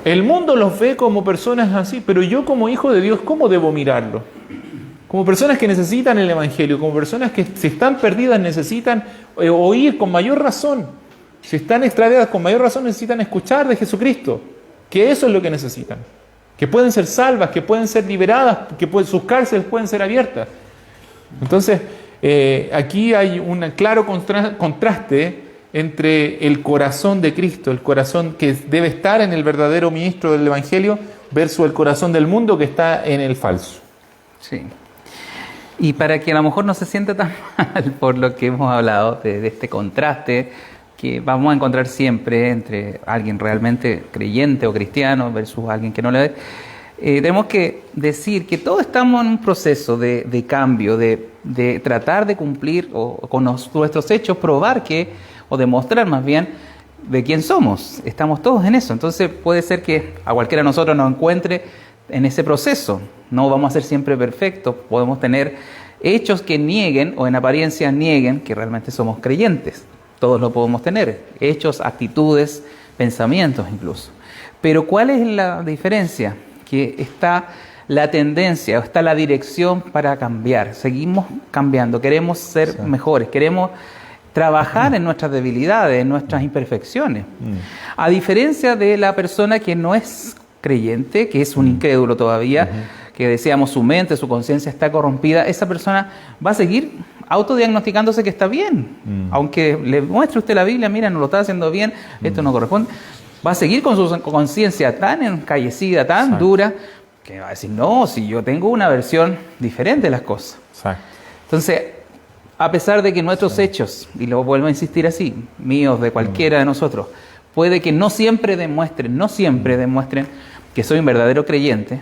El mundo los ve como personas así, pero yo como hijo de Dios, ¿cómo debo mirarlo? Como personas que necesitan el Evangelio, como personas que si están perdidas necesitan oír con mayor razón. Si están extraviadas con mayor razón necesitan escuchar de Jesucristo, que eso es lo que necesitan. Que pueden ser salvas, que pueden ser liberadas, que sus cárceles pueden ser abiertas. Entonces, aquí hay un claro contraste entre el corazón de Cristo, el corazón que debe estar en el verdadero ministro del Evangelio, versus el corazón del mundo que está en el falso. Sí. Y para que a lo mejor no se sienta tan mal por lo que hemos hablado, de este contraste que vamos a encontrar siempre entre alguien realmente creyente o cristiano versus alguien que no lo es, tenemos que decir que todos estamos en un proceso de cambio, de tratar de cumplir o con nuestros hechos probar que, o demostrar más bien, de quién somos. Estamos todos en eso. Entonces puede ser que a cualquiera de nosotros nos encuentre en ese proceso. No vamos a ser siempre perfectos. Podemos tener hechos que nieguen o en apariencia nieguen que realmente somos creyentes. Todos lo podemos tener. Hechos, actitudes, pensamientos incluso. Pero ¿cuál es la diferencia? Que está la tendencia o está la dirección para cambiar. Seguimos cambiando. Queremos ser mejores. Queremos trabajar en nuestras debilidades, en nuestras imperfecciones. A diferencia de la persona que no es creyente, que es un incrédulo todavía, que decíamos su mente, su conciencia está corrompida, esa persona va a seguir autodiagnosticándose que está bien. Aunque le muestre usted la Biblia, mira, no lo está haciendo bien, esto no corresponde. Va a seguir con su conciencia tan encallecida, tan dura, que va a decir, no, si yo tengo una versión diferente de las cosas. Entonces, a pesar de que nuestros hechos, y lo vuelvo a insistir así, míos, de cualquiera de nosotros, puede que no siempre demuestren que soy un verdadero creyente,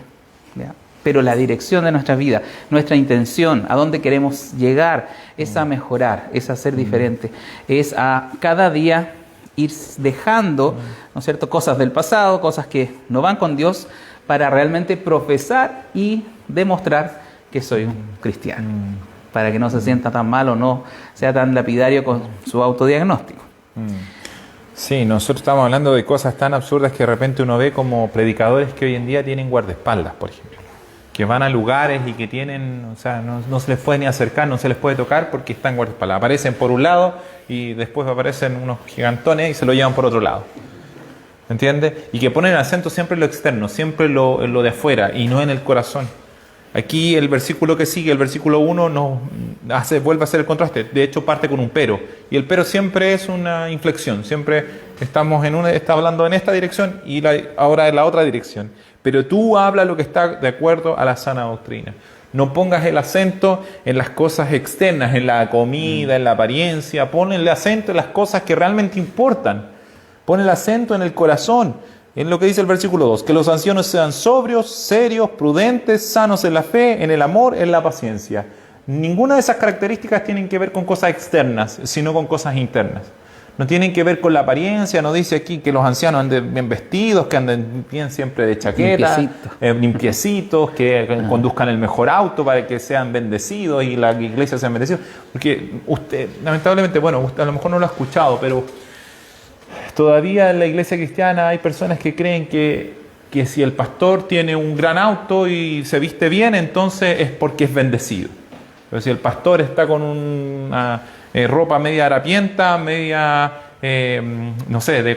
¿ya? Pero la dirección de nuestra vida, nuestra intención, a dónde queremos llegar, es a mejorar, es a ser diferente, es a cada día ir dejando, ¿no es cierto?, cosas del pasado, cosas que no van con Dios, para realmente profesar y demostrar que soy un cristiano. Para que no se sienta tan mal o no sea tan lapidario con su autodiagnóstico. Sí, nosotros estamos hablando de cosas tan absurdas que de repente uno ve como predicadores que hoy en día tienen guardaespaldas, por ejemplo. Que van a lugares y que tienen, o sea, no se les puede ni acercar, no se les puede tocar porque están guardaespaldas. Aparecen por un lado y después aparecen unos gigantones y se lo llevan por otro lado. ¿Entiendes? Y que ponen el acento siempre en lo externo, siempre en lo de afuera y no en el corazón. Aquí el versículo que sigue, el versículo 1, vuelve a hacer el contraste. De hecho, parte con un pero. Y el pero siempre es una inflexión. Siempre está hablando en esta dirección y ahora en la otra dirección. Pero tú habla lo que está de acuerdo a la sana doctrina. No pongas el acento en las cosas externas, en la comida, en la apariencia. Pon el acento en las cosas que realmente importan. Pon el acento en el corazón. En lo que dice el versículo 2, que los ancianos sean sobrios, serios, prudentes, sanos en la fe, en el amor, en la paciencia. Ninguna de esas características tienen que ver con cosas externas, sino con cosas internas. No tienen que ver con la apariencia, no dice aquí que los ancianos anden bien vestidos, que anden bien siempre de chaqueta, limpiecitos, que conduzcan el mejor auto para que sean bendecidos y la iglesia sean bendecidos. Porque usted, lamentablemente, usted a lo mejor no lo ha escuchado, pero todavía en la iglesia cristiana hay personas que creen que si el pastor tiene un gran auto y se viste bien, entonces es porque es bendecido. Pero si el pastor está con una ropa media harapienta, media,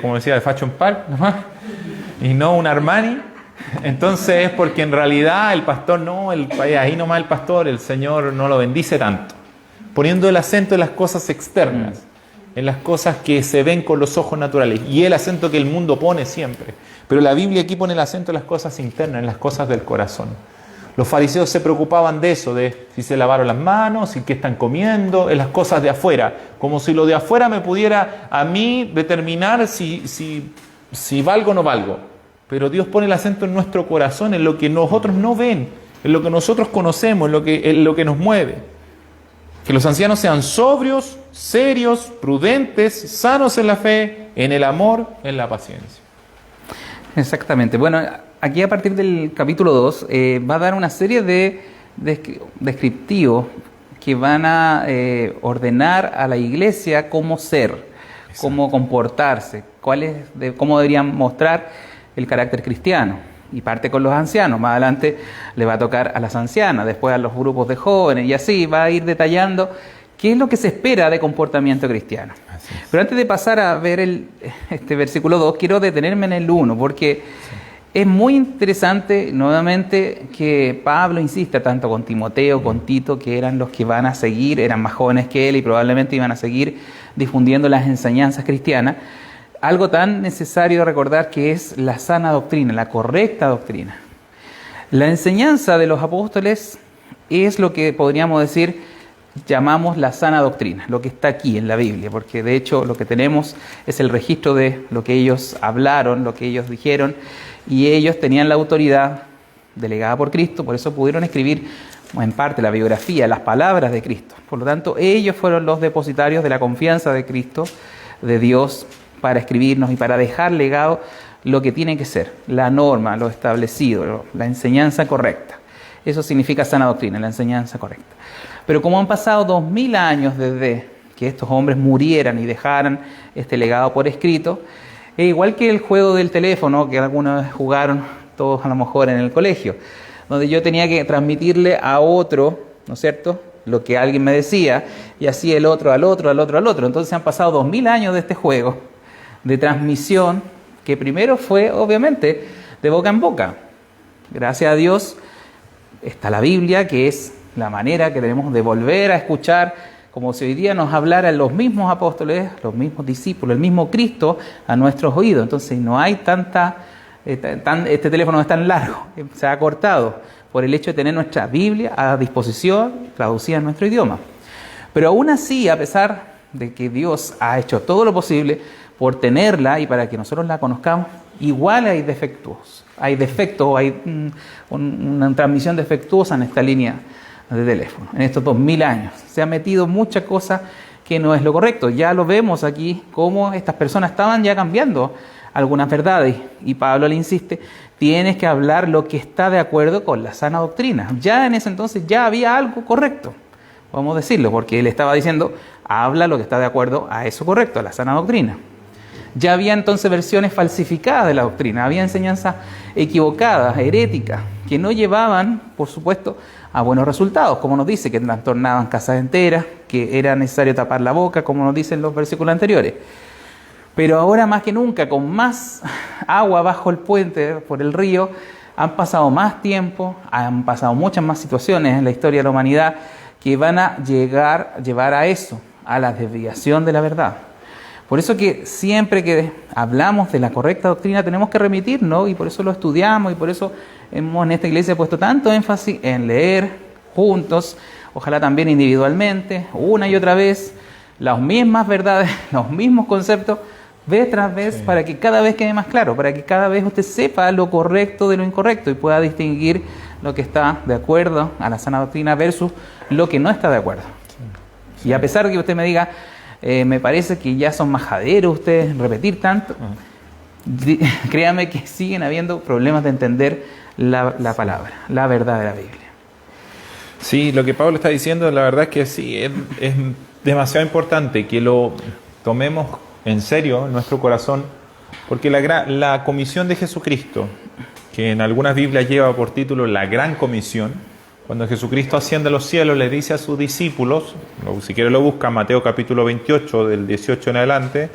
como decía, de Fashion Park, nomás, y no un Armani, entonces es porque en realidad el pastor ahí nomás el pastor, el Señor no lo bendice tanto. Poniendo el acento en las cosas externas. En las cosas que se ven con los ojos naturales y el acento que el mundo pone siempre. Pero la Biblia aquí pone el acento en las cosas internas, en las cosas del corazón. Los fariseos se preocupaban de eso, de si se lavaron las manos, y qué están comiendo, en las cosas de afuera. Como si lo de afuera me pudiera a mí determinar si valgo o no valgo. Pero Dios pone el acento en nuestro corazón, en lo que nosotros no ven, en lo que nosotros conocemos, en lo que nos mueve. Que los ancianos sean sobrios, serios, prudentes, sanos en la fe, en el amor, en la paciencia. Exactamente. Bueno, aquí a partir del capítulo 2 va a dar una serie de descriptivos que van a ordenar a la iglesia cómo ser, cómo comportarse, cómo deberían mostrar el carácter cristiano. Y parte con los ancianos, más adelante le va a tocar a las ancianas, después a los grupos de jóvenes, y así va a ir detallando qué es lo que se espera de comportamiento cristiano. Pero antes de pasar a ver este versículo 2, quiero detenerme en el 1, porque es muy interesante, nuevamente, que Pablo insista tanto con Timoteo, con Tito, que eran los que van a seguir, eran más jóvenes que él y probablemente iban a seguir difundiendo las enseñanzas cristianas. Algo tan necesario recordar que es la sana doctrina, la correcta doctrina. La enseñanza de los apóstoles es lo que podríamos decir, llamamos la sana doctrina, lo que está aquí en la Biblia, porque de hecho lo que tenemos es el registro de lo que ellos hablaron, lo que ellos dijeron, y ellos tenían la autoridad delegada por Cristo, por eso pudieron escribir en parte la biografía, las palabras de Cristo. Por lo tanto, ellos fueron los depositarios de la confianza de Cristo, de Dios, para escribirnos y para dejar legado lo que tiene que ser, la norma, lo establecido, la enseñanza correcta. Eso significa sana doctrina, la enseñanza correcta. Pero como han pasado 2000 años desde que estos hombres murieran y dejaran este legado por escrito, es igual que el juego del teléfono que alguna vez jugaron todos a lo mejor en el colegio, donde yo tenía que transmitirle a otro, ¿no es cierto?, lo que alguien me decía, y así el otro al otro, al otro, al otro. Entonces han pasado 2000 años de este juego de transmisión, que primero fue, obviamente, de boca en boca. Gracias a Dios está la Biblia, que es la manera que tenemos de volver a escuchar, como si hoy día nos hablaran los mismos apóstoles, los mismos discípulos, el mismo Cristo a nuestros oídos. Entonces no hay este teléfono no es tan largo, se ha cortado por el hecho de tener nuestra Biblia a disposición, traducida en nuestro idioma. Pero aún así, a pesar de que Dios ha hecho todo lo posible por tenerla y para que nosotros la conozcamos, igual hay defectos. Hay defectos, hay una transmisión defectuosa en esta línea de teléfono. En estos 2000 años se ha metido mucha cosa que no es lo correcto. Ya lo vemos aquí, cómo estas personas estaban ya cambiando algunas verdades. Y Pablo le insiste, tienes que hablar lo que está de acuerdo con la sana doctrina. Ya en ese entonces ya había algo correcto, podemos decirlo, porque él estaba diciendo, habla lo que está de acuerdo a eso correcto, a la sana doctrina. Ya había entonces versiones falsificadas de la doctrina, había enseñanzas equivocadas, heréticas, que no llevaban, por supuesto, a buenos resultados, como nos dice, que trastornaban casas enteras, que era necesario tapar la boca, como nos dicen los versículos anteriores. Pero ahora más que nunca, con más agua bajo el puente, por el río, han pasado más tiempo, han pasado muchas más situaciones en la historia de la humanidad que van a llevar a eso, a la desviación de la verdad. Por eso que siempre que hablamos de la correcta doctrina tenemos que remitirnos, y por eso lo estudiamos, y por eso hemos en esta iglesia puesto tanto énfasis en leer juntos, ojalá también individualmente, una y otra vez, las mismas verdades, los mismos conceptos, vez tras vez, sí, para que cada vez quede más claro, para que cada vez usted sepa lo correcto de lo incorrecto y pueda distinguir lo que está de acuerdo a la sana doctrina versus lo que no está de acuerdo. Sí. Sí. Y a pesar de que usted me diga, me parece que ya son majaderos ustedes repetir tanto, créame que siguen habiendo problemas de entender la palabra, la verdad de la Biblia. Sí, lo que Pablo está diciendo, la verdad es que sí, es demasiado importante que lo tomemos en serio en nuestro corazón, porque la comisión de Jesucristo, que en algunas Biblias lleva por título la Gran Comisión, cuando Jesucristo asciende a los cielos le dice a sus discípulos, si quiere lo busca, Mateo capítulo 28, del 18 en adelante,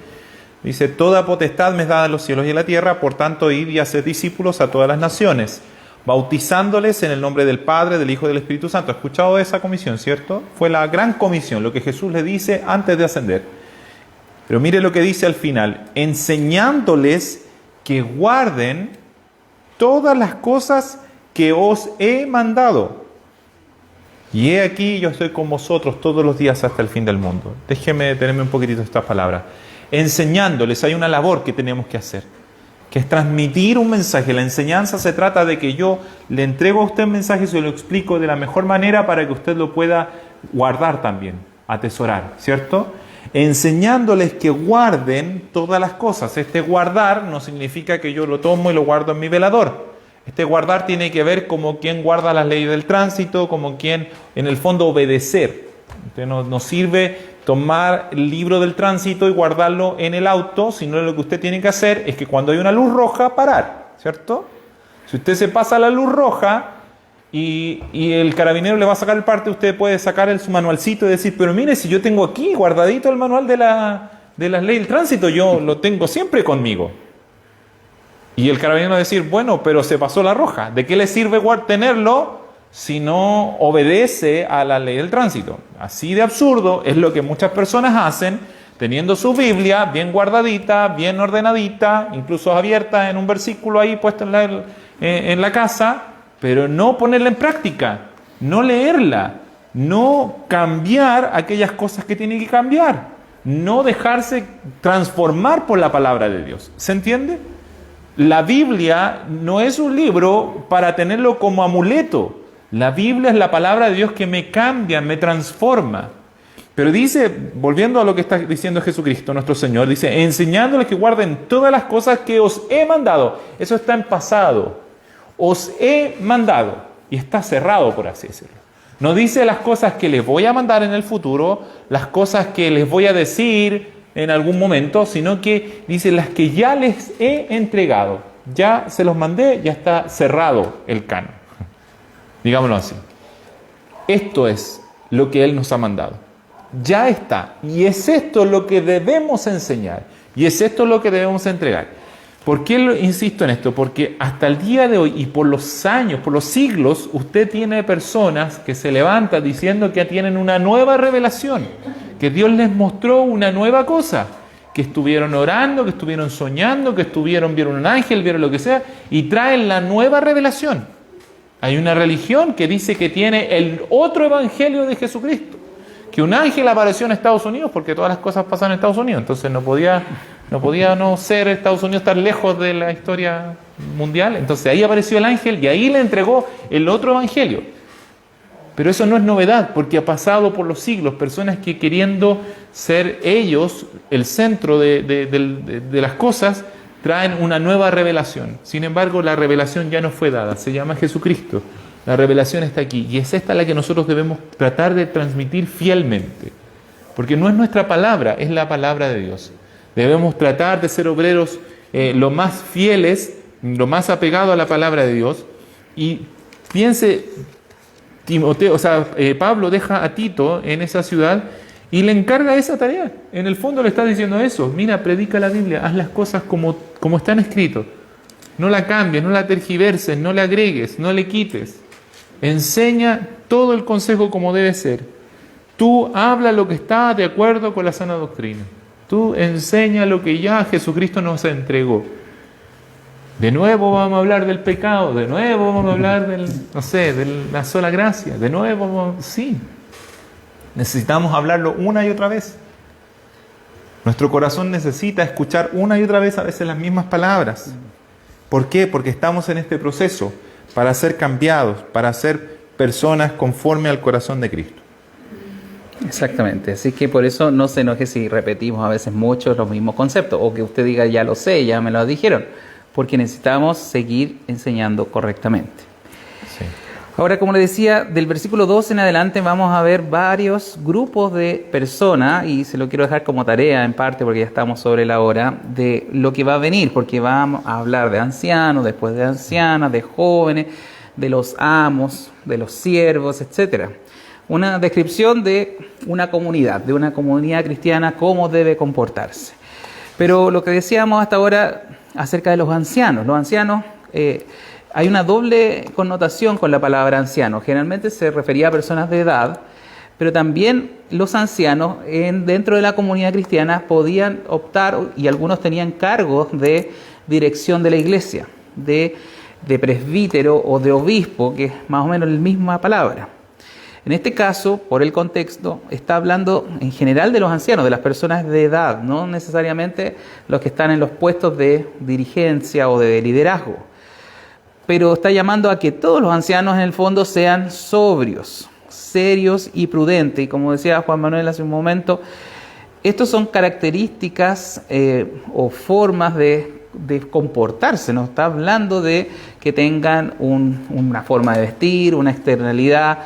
dice, toda potestad me es dada en los cielos y en la tierra, por tanto id y haced discípulos a todas las naciones, bautizándoles en el nombre del Padre, del Hijo y del Espíritu Santo. ¿Ha escuchado de esa comisión, cierto? Fue la Gran Comisión, lo que Jesús le dice antes de ascender. Pero mire lo que dice al final, enseñándoles que guarden todas las cosas que os he mandado. Y he aquí, yo estoy con vosotros todos los días hasta el fin del mundo. Déjeme detenerme un poquitito estas palabras. Enseñándoles, hay una labor que tenemos que hacer, que es transmitir un mensaje. La enseñanza se trata de que yo le entrego a usted un mensaje y se lo explico de la mejor manera para que usted lo pueda guardar también, atesorar, ¿cierto? Enseñándoles que guarden todas las cosas. Este guardar no significa que yo lo tomo y lo guardo en mi velador. Este guardar tiene que ver como quien guarda las leyes del tránsito, como quien en el fondo obedecer. Entonces no sirve tomar el libro del tránsito y guardarlo en el auto, sino lo que usted tiene que hacer es que cuando hay una luz roja, parar, ¿cierto? Si usted se pasa la luz roja y el carabinero le va a sacar el parte, usted puede sacar su manualcito y decir, pero mire, si yo tengo aquí guardadito el manual de las leyes del tránsito, yo lo tengo siempre conmigo. Y el carabinero va a decir, bueno, pero se pasó la roja. ¿De qué le sirve tenerlo si no obedece a la ley del tránsito? Así de absurdo es lo que muchas personas hacen, teniendo su Biblia bien guardadita, bien ordenadita, incluso abierta en un versículo ahí puesto en la casa, pero no ponerla en práctica. no leerla, no cambiar aquellas cosas que tiene que cambiar, no dejarse transformar por la palabra de Dios. ¿Se entiende? La Biblia no es un libro para tenerlo como amuleto. La Biblia es la palabra de Dios que me cambia, me transforma. Pero dice, volviendo a lo que está diciendo Jesucristo, nuestro Señor, dice, enseñándoles que guarden todas las cosas que os he mandado. Eso está en pasado. Os he mandado. Y está cerrado, por así decirlo. No dice las cosas que les voy a mandar en el futuro, las cosas que les voy a decir en algún momento, sino que dice las que ya les he entregado. Ya se los mandé, ya está cerrado el canon. Digámoslo así. Esto es lo que Él nos ha mandado. Ya está. Y es esto lo que debemos enseñar. Y es esto lo que debemos entregar. ¿Por qué insisto en esto? Porque hasta el día de hoy y por los años, por los siglos, usted tiene personas que se levantan diciendo que tienen una nueva revelación, que Dios les mostró una nueva cosa, que estuvieron orando, que estuvieron soñando, que vieron un ángel, vieron lo que sea, y traen la nueva revelación. Hay una religión que dice que tiene el otro evangelio de Jesucristo, que un ángel apareció en Estados Unidos, porque todas las cosas pasan en Estados Unidos, entonces no podía no ser Estados Unidos estar lejos de la historia mundial. Entonces ahí apareció el ángel y ahí le entregó el otro evangelio. Pero eso no es novedad, porque ha pasado por los siglos personas que, queriendo ser ellos el centro de las cosas, traen una nueva revelación. Sin embargo, la revelación ya no fue dada, se llama Jesucristo. La revelación está aquí y es esta la que nosotros debemos tratar de transmitir fielmente, porque no es nuestra palabra, es la palabra de Dios. Debemos tratar de ser obreros lo más fieles, lo más apegados a la palabra de Dios. Y piense, Pablo deja a Tito en esa ciudad y le encarga esa tarea. En el fondo le está diciendo eso: mira, predica la Biblia, haz las cosas como están escritas. No la cambies, no la tergiverses, no le agregues, no le quites. Enseña todo el consejo como debe ser. Tú habla lo que está de acuerdo con la sana doctrina. Tú enseña lo que ya Jesucristo nos entregó. De nuevo vamos a hablar del pecado, de nuevo vamos a hablar de la sola gracia, de nuevo, sí. Necesitamos hablarlo una y otra vez. Nuestro corazón necesita escuchar una y otra vez a veces las mismas palabras. ¿Por qué? Porque estamos en este proceso para ser cambiados, para ser personas conforme al corazón de Cristo. Exactamente, así que por eso no se enoje si repetimos a veces mucho los mismos conceptos, o que usted diga ya lo sé, ya me lo dijeron, porque necesitamos seguir enseñando correctamente. Sí. Ahora, como le decía, del versículo 2 en adelante vamos a ver varios grupos de personas, y se lo quiero dejar como tarea en parte porque ya estamos sobre la hora, de lo que va a venir, porque vamos a hablar de ancianos, después de ancianas, de jóvenes, de los amos, de los siervos, etcétera. Una descripción de una comunidad cristiana, cómo debe comportarse. Pero lo que decíamos hasta ahora acerca de los ancianos, hay una doble connotación con la palabra anciano. Generalmente se refería a personas de edad, pero también los ancianos dentro de la comunidad cristiana podían optar, y algunos tenían cargos de dirección de la iglesia, de presbítero o de obispo, que es más o menos la misma palabra. En este caso, por el contexto, está hablando en general de los ancianos, de las personas de edad, no necesariamente los que están en los puestos de dirigencia o de liderazgo. Pero está llamando a que todos los ancianos en el fondo sean sobrios, serios y prudentes. Y como decía Juan Manuel hace un momento, estos son características o formas de comportarse. No está hablando de que tengan una forma de vestir, una externalidad,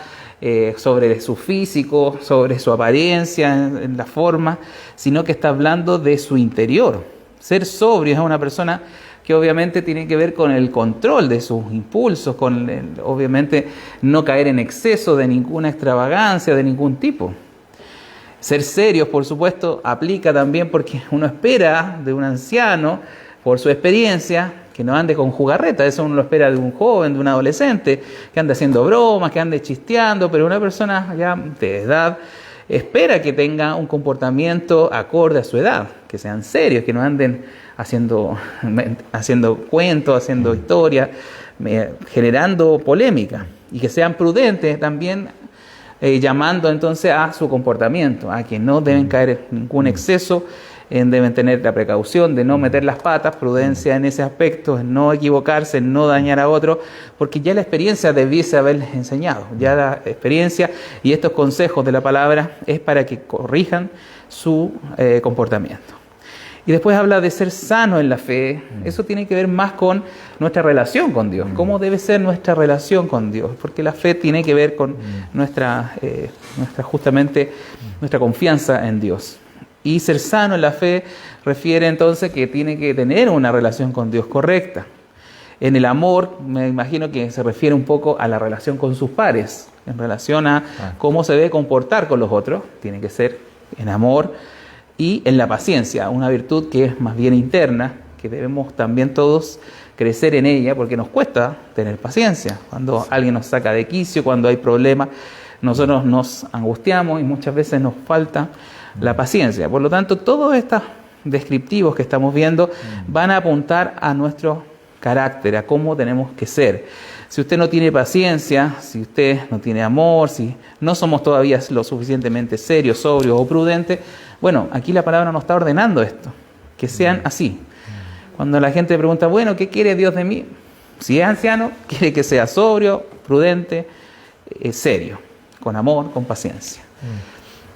sobre su físico, sobre su apariencia, en la forma, sino que está hablando de su interior. Ser sobrio es una persona que obviamente tiene que ver con el control de sus impulsos, obviamente no caer en exceso de ninguna extravagancia de ningún tipo. Ser serios, por supuesto, aplica también porque uno espera de un anciano, por su experiencia, que no ande con jugarreta. Eso uno lo espera de un joven, de un adolescente, que ande haciendo bromas, que ande chisteando, pero una persona ya de edad espera que tenga un comportamiento acorde a su edad, que sean serios, que no anden haciendo cuentos, haciendo historias, generando polémica. y que sean prudentes también, llamando entonces a su comportamiento, a que no deben caer en ningún exceso, deben tener la precaución de no meter las patas, prudencia en ese aspecto, en no equivocarse, en no dañar a otro, porque ya la experiencia debiese haberles enseñado, ya la experiencia y estos consejos de la palabra es para que corrijan su comportamiento. Y después habla de ser sano en la fe. Eso tiene que ver más con nuestra relación con Dios. ¿Cómo debe ser nuestra relación con Dios? Porque la fe tiene que ver con nuestra confianza en Dios. Y ser sano en la fe refiere entonces que tiene que tener una relación con Dios correcta. En el amor, me imagino que se refiere un poco a la relación con sus pares, en relación a cómo se debe comportar con los otros. Tiene que ser en amor. Y en la paciencia, una virtud que es más bien interna, que debemos también todos crecer en ella, porque nos cuesta tener paciencia. Cuando alguien nos saca de quicio, cuando hay problemas, nosotros nos angustiamos y muchas veces nos falta la paciencia. Por lo tanto, todos estos descriptivos que estamos viendo van a apuntar a nuestro carácter, a cómo tenemos que ser. Si usted no tiene paciencia, si usted no tiene amor, si no somos todavía lo suficientemente serios, sobrios o prudentes, bueno, aquí la palabra nos está ordenando esto, que sean así. Cuando la gente pregunta, bueno, ¿qué quiere Dios de mí? Si es anciano, quiere que sea sobrio, prudente, serio, con amor, con paciencia.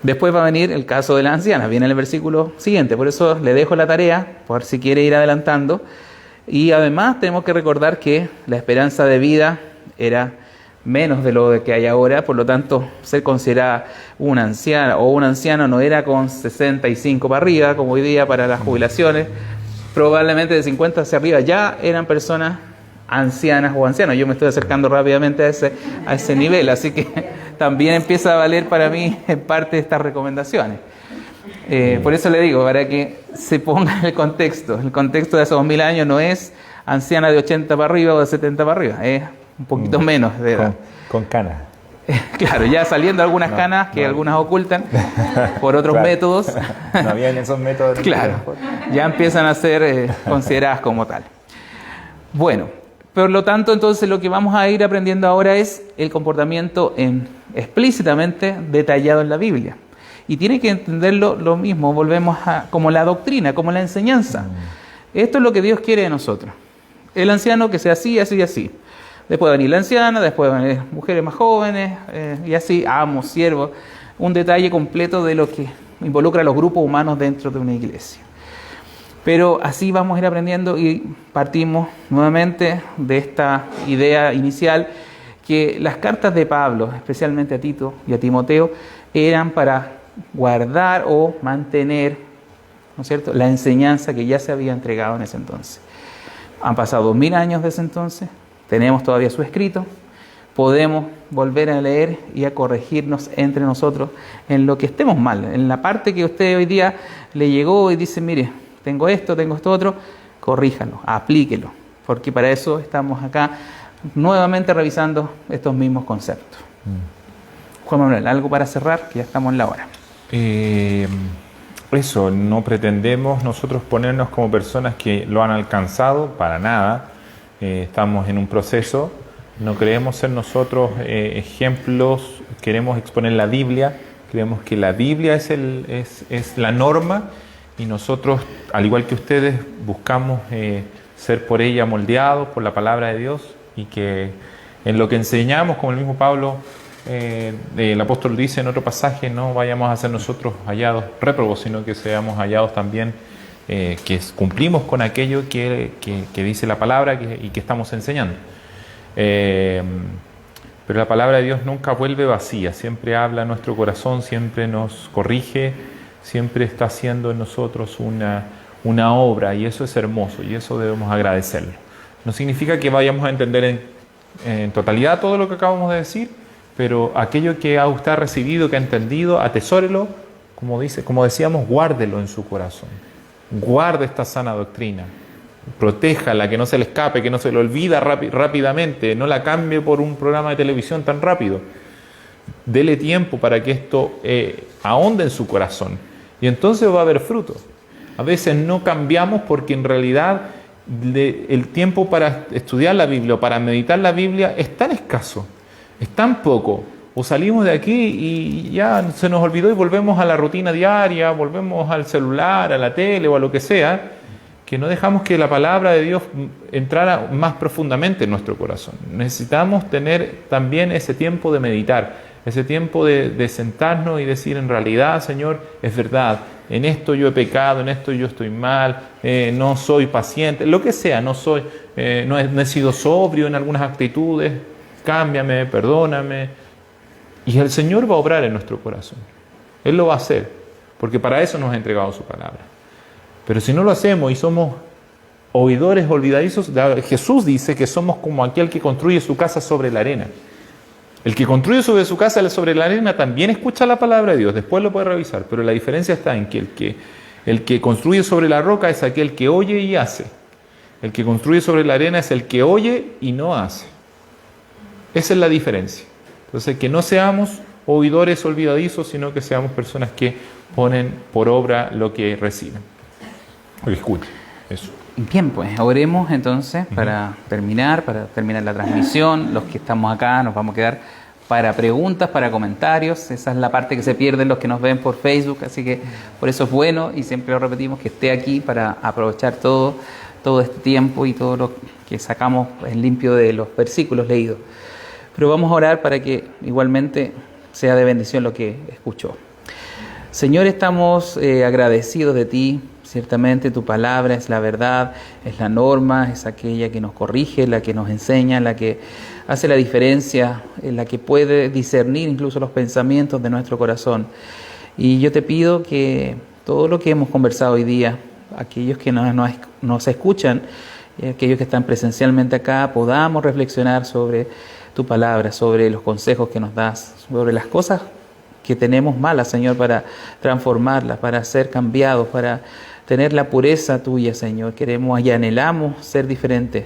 Después va a venir el caso de la anciana, viene en el versículo siguiente, por eso le dejo la tarea, por si quiere ir adelantando. Y además tenemos que recordar que la esperanza de vida era menos de lo que hay ahora, por lo tanto, ser considerada una anciana o un anciano no era con 65 para arriba, como hoy día para las jubilaciones, probablemente de 50 hacia arriba ya eran personas ancianas o ancianos. Yo me estoy acercando rápidamente a ese nivel, así que también empieza a valer para mí en parte estas recomendaciones. Por eso le digo, para que se ponga en el contexto de hace 2000 años no es anciana de 80 para arriba o de 70 para arriba, es un poquito menos de edad. Con canas. Claro, ya saliendo algunas canas que algunas ocultan por otros métodos. No habían esos métodos. Claro, ya empiezan a ser consideradas como tal. Bueno, por lo tanto, entonces lo que vamos a ir aprendiendo ahora es el comportamiento explícitamente detallado en la Biblia. Y tiene que entenderlo lo mismo, volvemos como la doctrina, como la enseñanza. Esto es lo que Dios quiere de nosotros. El anciano que sea así, así y así. Después va a venir la anciana, después van a venir mujeres más jóvenes, y así, amos, siervos. Un detalle completo de lo que involucra a los grupos humanos dentro de una iglesia. Pero así vamos a ir aprendiendo y partimos nuevamente de esta idea inicial que las cartas de Pablo, especialmente a Tito y a Timoteo, eran para guardar o mantener, ¿no es cierto?, la enseñanza que ya se había entregado en ese entonces. Han pasado 2000 años desde entonces, tenemos todavía su escrito, podemos volver a leer y a corregirnos entre nosotros en lo que estemos mal, en la parte que usted hoy día le llegó y dice, mire, tengo esto otro, corríjalo, aplíquelo, porque para eso estamos acá nuevamente revisando estos mismos conceptos. Juan Manuel, ¿algo para cerrar? Que ya estamos en la hora. Eso, no pretendemos nosotros ponernos como personas que lo han alcanzado, para nada. Estamos en un proceso, no queremos ser nosotros ejemplos, queremos exponer la Biblia, creemos que la Biblia es la norma y nosotros, al igual que ustedes, buscamos ser por ella moldeados por la palabra de Dios y que en lo que enseñamos, como el mismo Pablo, el apóstol dice en otro pasaje, no vayamos a ser nosotros hallados réprobos, sino que seamos hallados también que cumplimos con aquello que dice la palabra y que estamos enseñando. Pero la palabra de Dios nunca vuelve vacía, siempre habla a nuestro corazón, siempre nos corrige, siempre está haciendo en nosotros una obra, y eso es hermoso y eso debemos agradecerlo. No significa que vayamos a entender en totalidad todo lo que acabamos de decir, pero aquello que usted ha recibido, que ha entendido, atesórelo, como decíamos, guárdelo en su corazón. Guarde esta sana doctrina, protéjala, que no se le escape, que no se le olvida rápidamente, no la cambie por un programa de televisión tan rápido. Dele tiempo para que esto ahonde en su corazón, y entonces va a haber fruto. A veces no cambiamos porque en realidad el tiempo para estudiar la Biblia o para meditar la Biblia es tan escaso es tan poco. O salimos de aquí y ya se nos olvidó y volvemos a la rutina diaria, volvemos al celular, a la tele o a lo que sea, que no dejamos que la palabra de Dios entrara más profundamente en nuestro corazón. Necesitamos tener también ese tiempo de meditar, ese tiempo de sentarnos y decir, en realidad, Señor, es verdad, en esto yo he pecado, en esto yo estoy mal, no soy paciente, lo que sea, no he sido sobrio en algunas actitudes, cámbiame, perdóname. Y el Señor va a obrar en nuestro corazón. Él lo va a hacer, porque para eso nos ha entregado su palabra. Pero si no lo hacemos y somos oidores olvidadizos, Jesús dice que somos como aquel que construye su casa sobre la arena. El que construye sobre su casa sobre la arena también escucha la palabra de Dios, después lo puede revisar, pero la diferencia está en que el que construye sobre la roca es aquel que oye y hace. El que construye sobre la arena es el que oye y no hace. Esa es la diferencia. Entonces, que no seamos oidores olvidadizos, sino que seamos personas que ponen por obra lo que reciben. O que escuchen. Eso. Bien, pues oremos entonces para terminar la transmisión. Los que estamos acá nos vamos a quedar para preguntas, para comentarios. Esa es la parte que se pierden los que nos ven por Facebook, así que por eso es bueno, y siempre lo repetimos, que esté aquí para aprovechar todo este tiempo y todo lo que sacamos en limpio de los versículos leídos. Pero vamos a orar para que igualmente sea de bendición lo que escuchó. Señor, estamos agradecidos de ti. Ciertamente tu palabra es la verdad, es la norma, es aquella que nos corrige, la que nos enseña, la que hace la diferencia, la que puede discernir incluso los pensamientos de nuestro corazón. Y yo te pido que todo lo que hemos conversado hoy día, aquellos que nos escuchan, aquellos que están presencialmente acá, podamos reflexionar sobre tu palabra, sobre los consejos que nos das, sobre las cosas que tenemos malas, Señor, para transformarlas, para ser cambiados, para tener la pureza tuya, Señor. Queremos y anhelamos ser diferentes.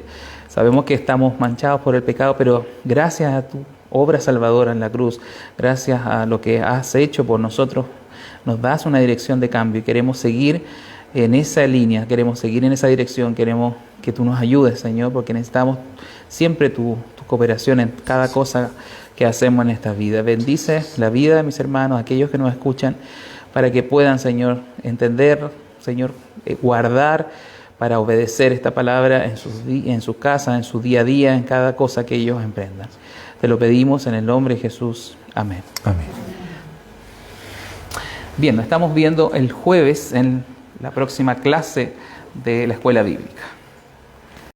Sabemos que estamos manchados por el pecado, pero gracias a tu obra salvadora en la cruz, gracias a lo que has hecho por nosotros, nos das una dirección de cambio y queremos seguir en esa línea, queremos seguir en esa dirección, queremos que tú nos ayudes, Señor, porque necesitamos siempre tu cooperación en cada cosa que hacemos en esta vida. Bendice la vida de mis hermanos, aquellos que nos escuchan, para que puedan, Señor, entender, Señor, guardar para obedecer esta palabra en sus casas, en su día a día, en cada cosa que ellos emprendan. Te lo pedimos en el nombre de Jesús. Amén. Amén. Bien, nos estamos viendo el jueves en la próxima clase de la Escuela Bíblica.